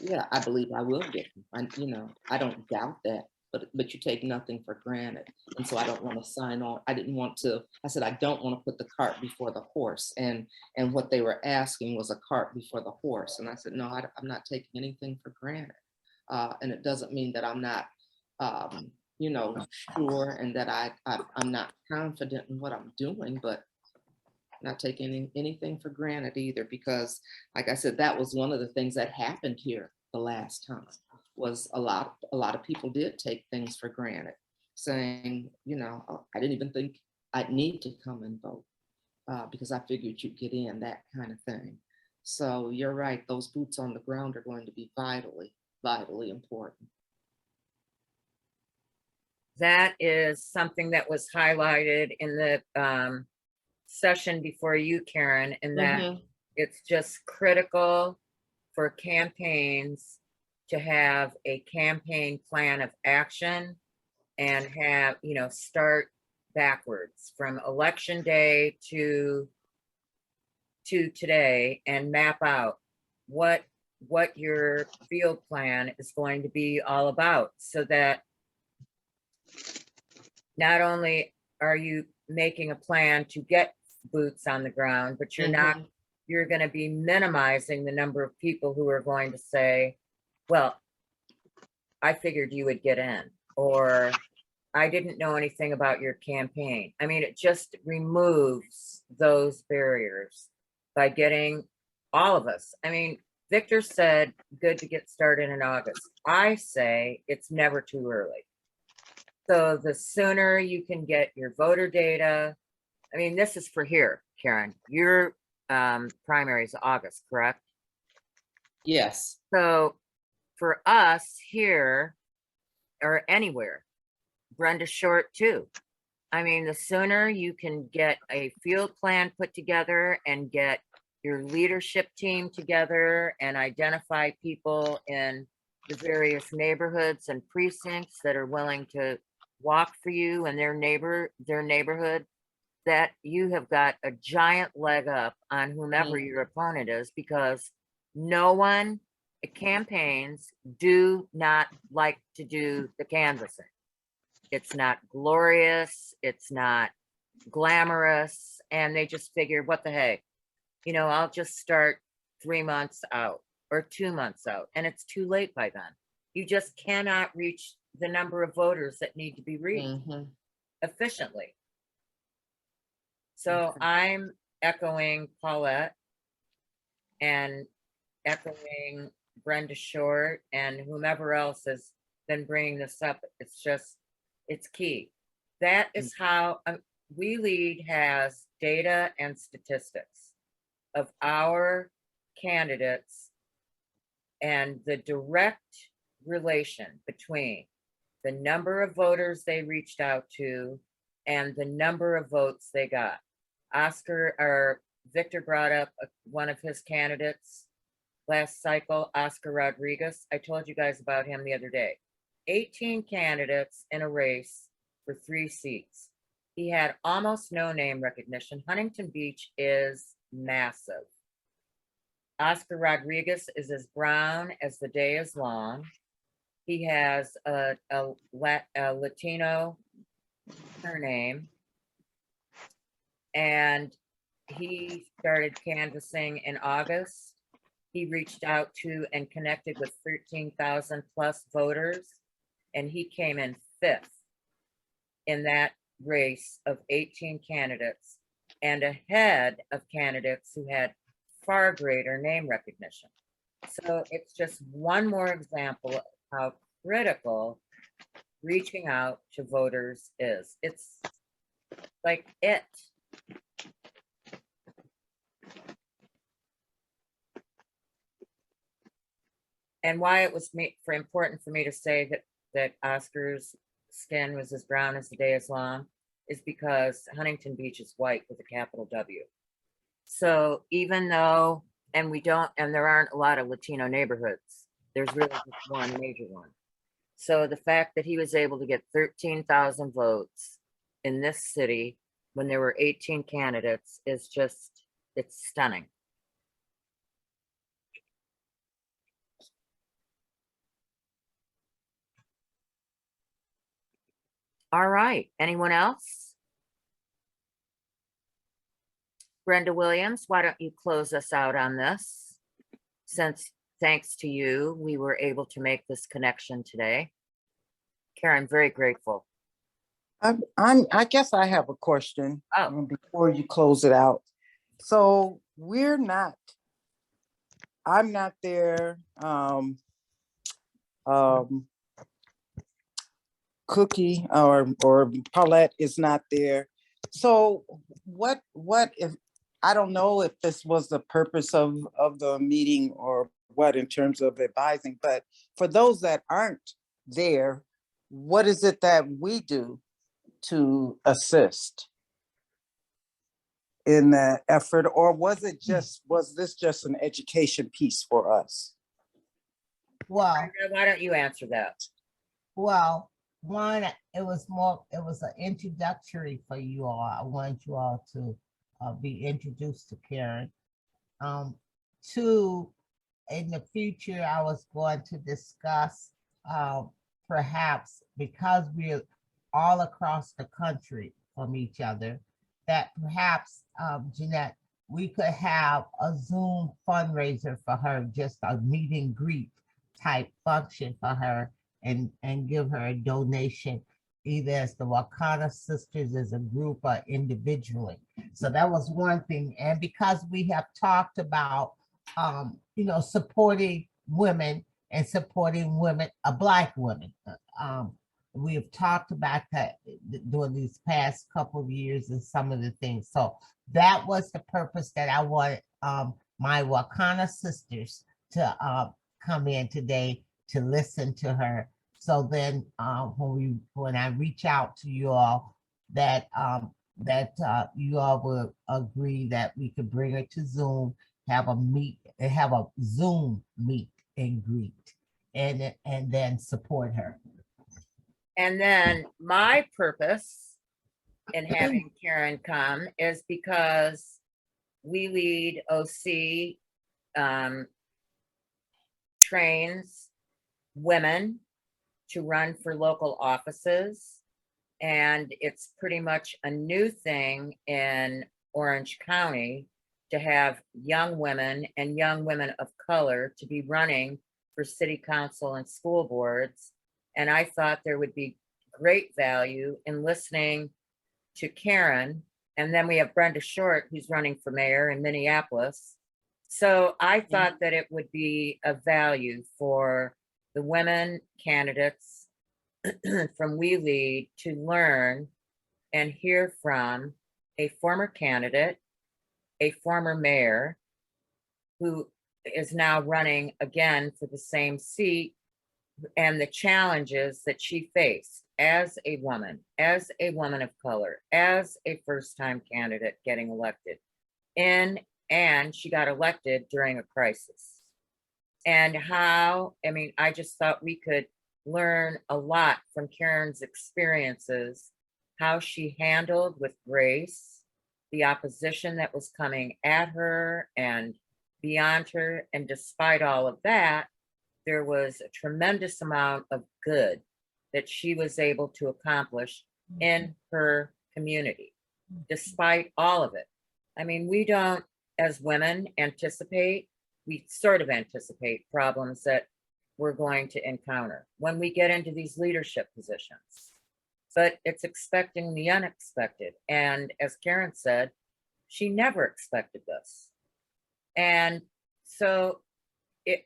yeah, I believe I will get them. You know, I don't doubt that, but you take nothing for granted. And so I don't want to sign on. I didn't want to, I said, I don't want to put the cart before the horse. And what they were asking was a cart before the horse. And I said, no, I'm not taking anything for granted. And it doesn't mean that I'm not, you know, sure and that I'm not confident in what I'm doing, but not taking anything for granted either, because like I said, that was one of the things that happened here the last time was a lot of people did take things for granted, saying, you know, oh, I didn't even think I'd need to come and vote because I figured you'd get in, that kind of thing. So you're right, those boots on the ground are going to be vitally important. That is something that was highlighted in the session before you, Karen, in that it's just critical for campaigns to have a campaign plan of action and have, you know, start backwards from election day to today and map out what your field plan is going to be all about, so that not only are you making a plan to get boots on the ground, but you're going to be minimizing the number of people who are going to say, well, I figured you would get in, or I didn't know anything about your campaign. I mean, it just removes those barriers. by getting all of us. I mean, Victor said, good to get started in August. I say it's never too early. So the sooner you can get your voter data, I mean, this is for here, Karen, your primary is August, correct? Yes. So for us here or anywhere, Brenda Short too. I mean, the sooner you can get a field plan put together and get your leadership team together and identify people in the various neighborhoods and precincts that are willing to walk for you and their neighborhood, that you have got a giant leg up on whomever your opponent is, because no one, campaigns do not like to do the canvassing. It's not glorious, it's not glamorous, and they just figure, what the heck, you know, I'll just start 3 months out or 2 months out, and it's too late by then. You just cannot reach the number of voters that need to be reached efficiently. So I'm echoing Paulette and echoing Brenda Short and whomever else has been bringing this up. It's just, it's key. That is how We Lead has data and statistics of our candidates and the direct relation between the number of voters they reached out to and the number of votes they got. Victor brought up one of his candidates last cycle, Oscar Rodriguez. I told you guys about him the other day. 18 candidates in a race for 3 seats. He had almost no name recognition. Huntington Beach is massive. Oscar Rodriguez is as brown as the day is long. He has a Latino surname, and he started canvassing in August. He reached out to and connected with 13,000 plus voters, and he came in 5th in that race of 18 candidates, and ahead of candidates who had far greater name recognition. So it's just one more example of how critical reaching out to voters is. It's like it. And why it was important for me to say that Oscar's skin was as brown as the day is long is because Huntington Beach is white with a capital W. So even though, and there aren't a lot of Latino neighborhoods, there's really just one major one. So the fact that he was able to get 13,000 votes in this city when there were 18 candidates is just, it's stunning. All right, anyone else? Brenda Williams, why don't you close us out on this? Since thanks to you, we were able to make this connection today. Karen, very grateful. I guess I have a question before you close it out. So I'm not there. Cookie or Paulette is not there. So what if, I don't know if this was the purpose of the meeting or what in terms of advising, but for those that aren't there, what is it that we do to assist in that effort? Or was this just an education piece for us? Well, why don't you answer that? Well, one, it was an introductory for you all. I want you all to be introduced to Karen. 2, in the future, I was going to discuss perhaps, because we're all across the country from each other, that perhaps, Jeanette, we could have a Zoom fundraiser for her, just a meet and greet type function for her, and give her a donation either as the Wakana Sisters as a group or individually. So that was one thing. And because we have talked about, supporting women and supporting women, Black women. We have talked about that during these past couple of years and some of the things. So that was the purpose that I wanted my Wakana sisters to come in today to listen to her. So then when I reach out to you all, that you all will agree that we could bring her to Zoom, have a Zoom meet and greet, and then support her. And then my purpose in having Karen come is because We Lead OC trains women to run for local offices. And it's pretty much a new thing in Orange County to have young women and young women of color to be running for city council and school boards. And I thought there would be great value in listening to Karen. And then we have Brenda Short, who's running for mayor in Minneapolis. So I thought that it would be of value for the women candidates from We Lead to learn and hear from a former candidate, a former mayor, who is now running again for the same seat, and the challenges that she faced as a woman of color, as a first-time candidate getting elected. And she got elected during a crisis. And I just thought we could learn a lot from Karen's experiences, how she handled with grace the opposition that was coming at her and beyond her. And despite all of that, there was a tremendous amount of good that she was able to accomplish in her community, despite all of it. I mean, we don't, as women, we sort of anticipate problems that we're going to encounter when we get into these leadership positions. But it's expecting the unexpected. And as Karen said, she never expected this. And so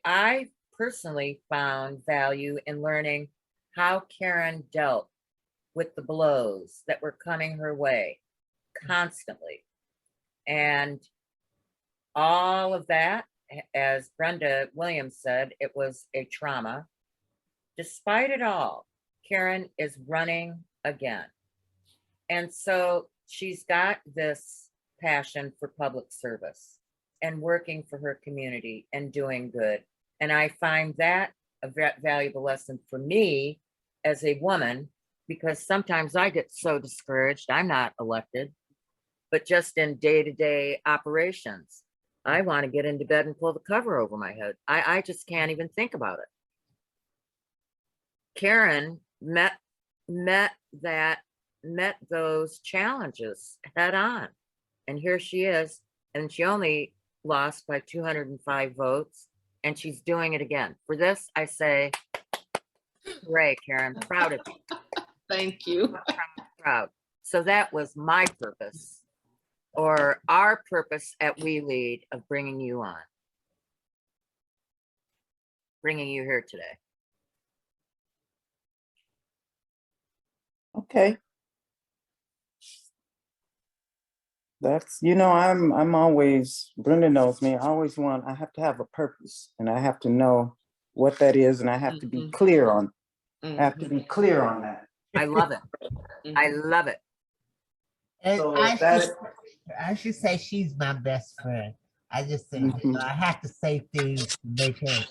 I personally found value in learning how Karen dealt with the blows that were coming her way constantly. And all of that, as Brenda Williams said, it was a trauma. Despite it all, Karen is running again. And so she's got this passion for public service and working for her community and doing good. And I find that a valuable lesson for me as a woman, because sometimes I get so discouraged. I'm not elected, but just in day-to-day operations, I want to get into bed and pull the cover over my head. I just can't even think about it. Karen met those challenges head on. And here she is, and she only lost by 205 votes, and she's doing it again. For this, I say, hooray, Karen, proud of you. Thank you. Proud. So that was my purpose, or our purpose at We Lead, of bringing you on, bringing you here today. Okay. That's, I'm always, Brenda knows me, I have to have a purpose, and I have to know what that is, and I have to be clear on, that. I love it. I love it. And So I should say she's my best friend. I just say, I have to say things to make her,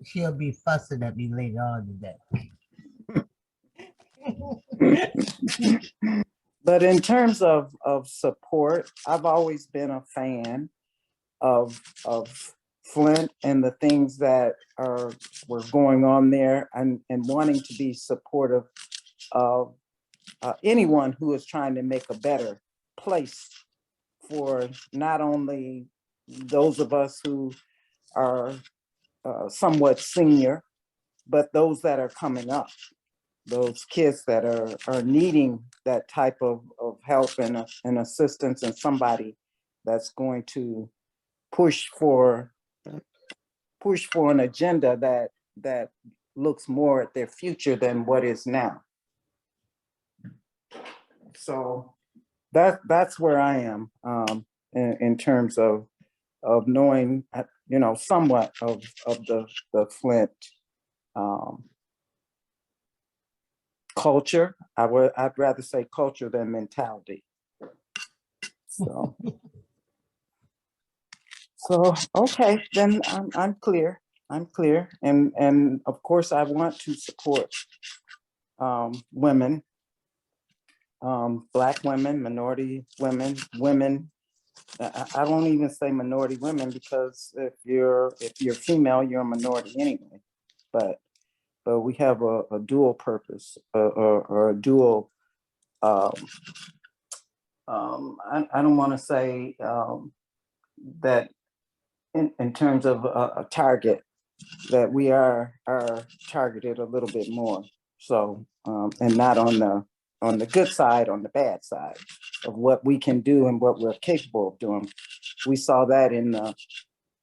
she'll be fussing at me later on today. But in terms of support, I've always been a fan of Flint and the things that were going on there, and wanting to be supportive of anyone who is trying to make a better place for not only those of us who are somewhat senior, but those that are coming up. those kids that are needing that type of help and assistance, and somebody that's going to push for an agenda that looks more at their future than what is now. So that's where I am in terms of knowing, you know, somewhat of the Flint culture. I'd rather say culture than mentality. So okay, then I'm clear. I'm clear, and of course I want to support women, Black women, minority women, women. I won't even say minority women, because if you're female, you're a minority anyway. But we have a dual purpose, or a dual. I don't want to say that in terms of a target, that we are targeted a little bit more. So and not on the good side, on the bad side of what we can do and what we're capable of doing. We saw that in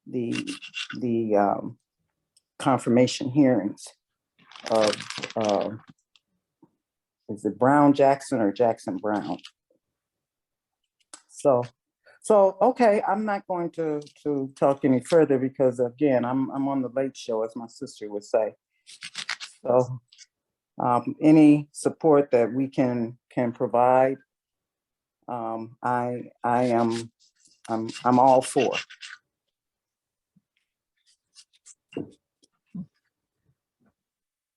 the confirmation hearings of is it Brown Jackson or Jackson Brown? So okay, I'm not going to talk any further, because again, I'm on the late show, as my sister would say. So any support that we can provide, I'm all for.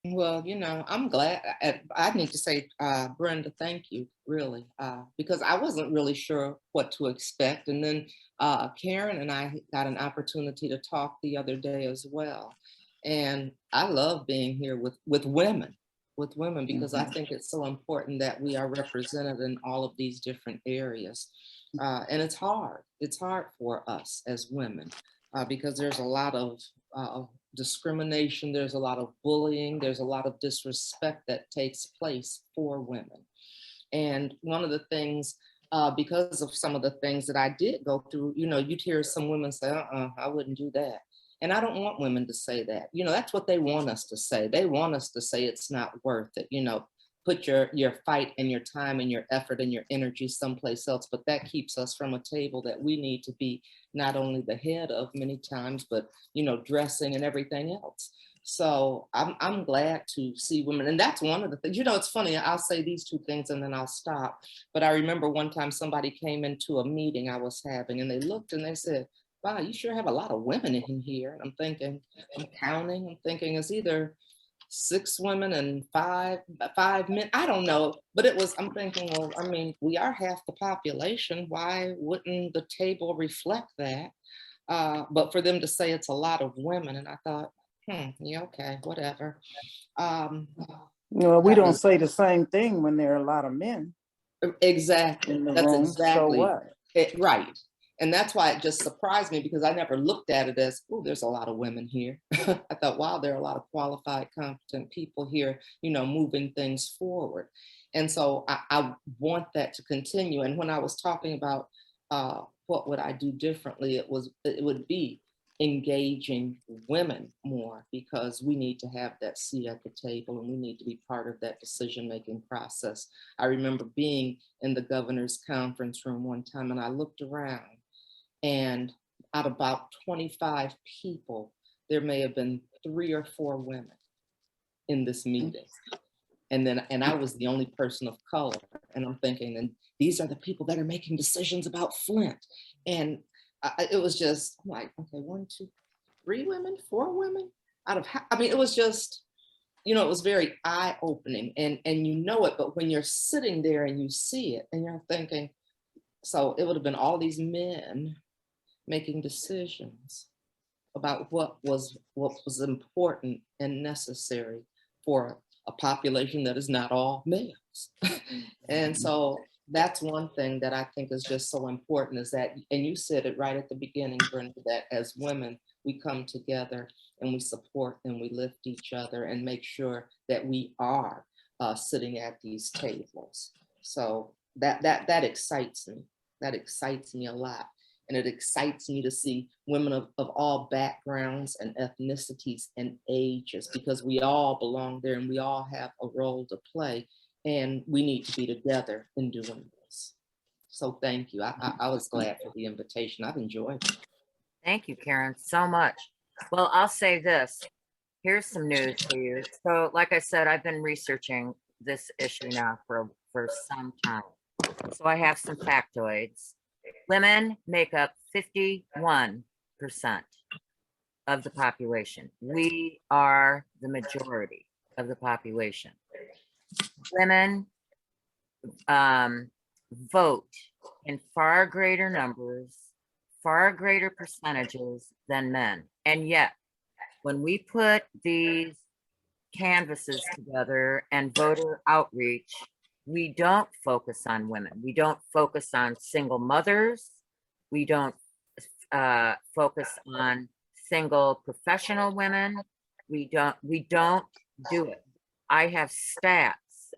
Well, you know, I'm glad. I need to say, Brenda, thank you, really, because I wasn't really sure what to expect. And then Karen and I got an opportunity to talk the other day as well. And I love being here with women, because I think it's so important that we are represented in all of these different areas. And it's hard. It's hard for us as women, because there's a lot of discrimination, there's a lot of bullying, there's a lot of disrespect that takes place for women. And one of the things, because of some of the things that I did go through, you know, you'd hear some women say, I wouldn't do that. And I don't want women to say that. You know, that's what they want us to say. They want us to say it's not worth it. You know, put your fight and your time and your effort and your energy someplace else. But that keeps us from a table that we need to be not only the head of many times, but, you know, dressing and everything else. So I'm glad to see women. And that's one of the things, you know, it's funny, I'll say these two things and then I'll stop. But I remember one time somebody came into a meeting I was having, and they looked and they said, wow, you sure have a lot of women in here. And I'm thinking, I'm thinking it's either 6 women and five men. I don't know, but I'm thinking, well, I mean, we are half the population. Why wouldn't the table reflect that? But for them to say it's a lot of women, and I thought, yeah, okay, whatever. Well, we don't say the same thing when there are a lot of men. Exactly. That's room, exactly so what? Right. And that's why it just surprised me, because I never looked at it as, oh, there's a lot of women here. I thought, wow, there are a lot of qualified, competent people here, you know, moving things forward. And so I want that to continue. And when I was talking about what would I do differently, it would be engaging women more, because we need to have that seat at the table and we need to be part of that decision-making process. I remember being in the governor's conference room one time, and I looked around, and out of about 25 people, there may have been 3 or 4 women in this meeting. And I was the only person of color. And I'm thinking, and these are the people that are making decisions about Flint. And it was just like, okay, 1, 2, 3 women, 4 women out of, I mean, it was just, you know, it was very eye-opening, and you know it, but when you're sitting there and you see it and you're thinking, so it would have been all these men making decisions about what was important and necessary for a population that is not all males. And so that's one thing that I think is just so important, is that, and you said it right at the beginning, Brenda, that as women, we come together and we support and we lift each other and make sure that we are sitting at these tables. So that excites me. That excites me a lot. And it excites me to see women of all backgrounds and ethnicities and ages, because we all belong there and we all have a role to play, and we need to be together in doing this. So thank you. I was glad for the invitation. I've enjoyed it. Thank you, Karen, so much. Well, I'll say this. Here's some news for you. So like I said, I've been researching this issue now for some time. So I have some factoids. Women make up 51% of the population. We are the majority of the population. Women vote in far greater numbers, far greater percentages than men. And yet, when we put these canvases together and voter outreach, we don't focus on women. We don't focus on single mothers. We don't focus on single professional women. We don't do it. I have stats,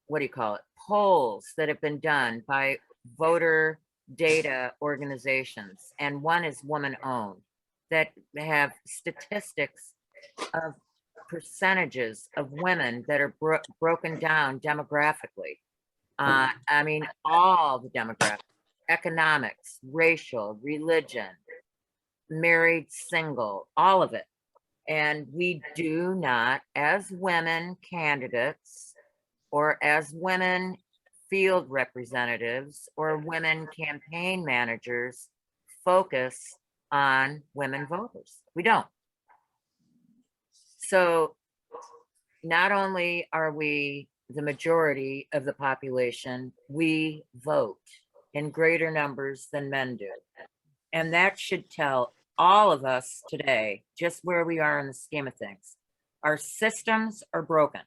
what do you call it? Polls that have been done by voter data organizations, and one is woman owned, that have statistics of percentages of women that are broken down demographically. I mean, all the demographics, economics, racial, religion, married, single, all of it. And we do not, as women candidates, or as women field representatives, or women campaign managers, focus on women voters. We don't. So not only are we the majority of the population, we vote in greater numbers than men do. And that should tell all of us today just where we are in the scheme of things. Our systems are broken.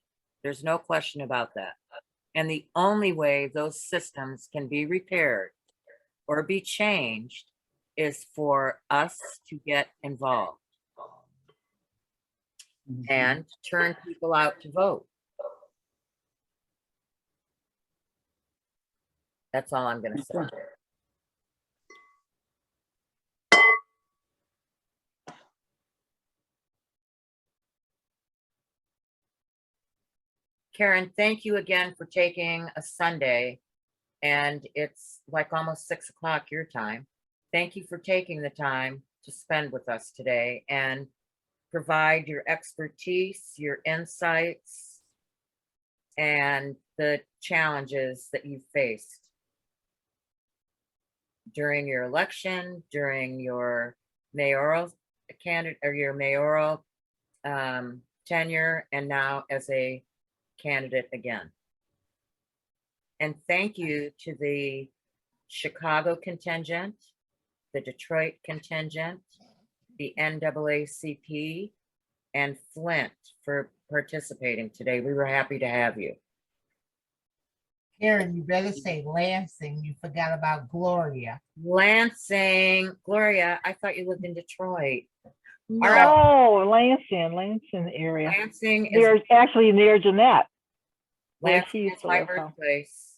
There's no question about that. And the only way those systems can be repaired or be changed is for us to get involved and turn people out to vote. That's all I'm going to say. Karen, thank you again for taking a Sunday, and it's like almost 6 o'clock your time. Thank you for taking the time to spend with us today and provide your expertise, your insights, and the challenges that you faced during your election, during your mayoral candidate or your mayoral tenure, and now as a candidate again. And thank you to the Chicago contingent, the Detroit contingent, the NAACP, and Flint for participating today. We were happy to have you. Karen, you better say Lansing. You forgot about Gloria. Lansing. Gloria, I thought you lived in Detroit. No, right. Lansing area. Lansing is near, actually near Jeanette. Lansing is my birthplace.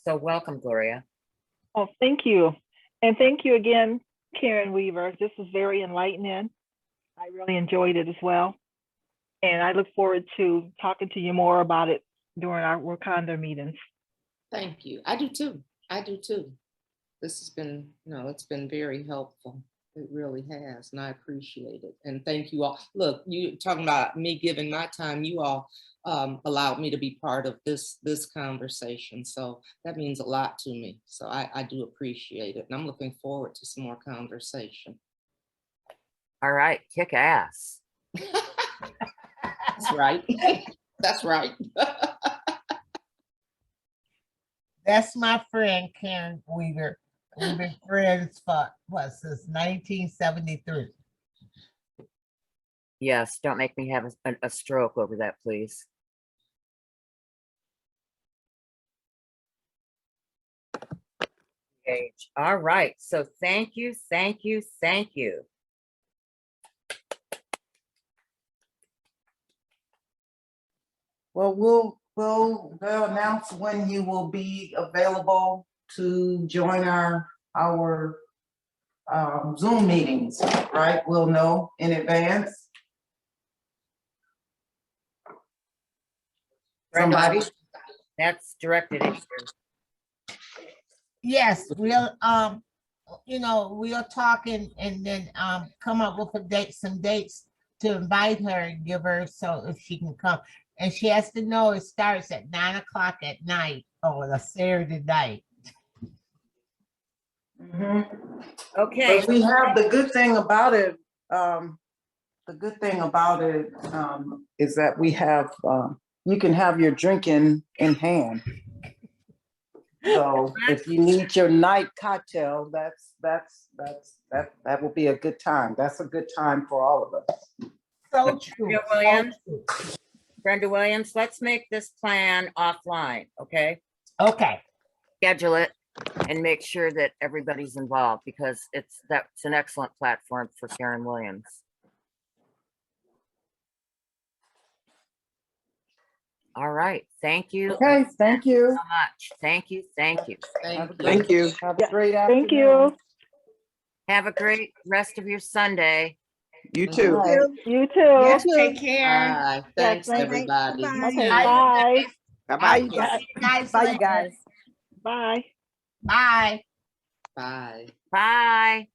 So welcome, Gloria. Oh, thank you. And thank you again, Karen Weaver. This was very enlightening. I really enjoyed it as well. And I look forward to talking to you more about it during our Wakanda meetings. Thank you. I do too. I do too. This has been, it's been very helpful. It really has, and I appreciate it. And thank you all. Look, you talking about me giving my time, you all allowed me to be part of this conversation. So that means a lot to me. So I do appreciate it. And I'm looking forward to some more conversation. All right, kick ass. That's right. That's right. That's my friend, Karen Weaver. We've been friends for since 1973. Yes, don't make me have a stroke over that, please. All right, so thank you, thank you, thank you Well, they'll announce when you will be available to join our Zoom meetings, right? We'll know in advance. Somebody? That's directed at you. Yes, we'll, we'll talk and then, come up with some dates to invite her and give her, so if she can come. And she has to know it starts at 9 o'clock at night on a Saturday night. Okay. But we have the good thing about it, is that we have, you can have your drinking in hand. So if you need your night cocktail, that will be a good time. That's a good time for all of us. So true. Brenda Williams, let's make this plan offline, okay? Okay. Schedule it and make sure that everybody's involved, because that's an excellent platform for Karen Williams. All right, thank you. Okay, thank you. So much. Thank you. Thank you. Have a great afternoon. Thank you. Have a great rest of your Sunday. You too. All right. You too. Yes, Take care. Yes, Thanks, thank you. everybody. Bye-bye. Okay, bye. Bye-bye. You guys Bye, you later. guys. Bye. Bye. Bye. Bye.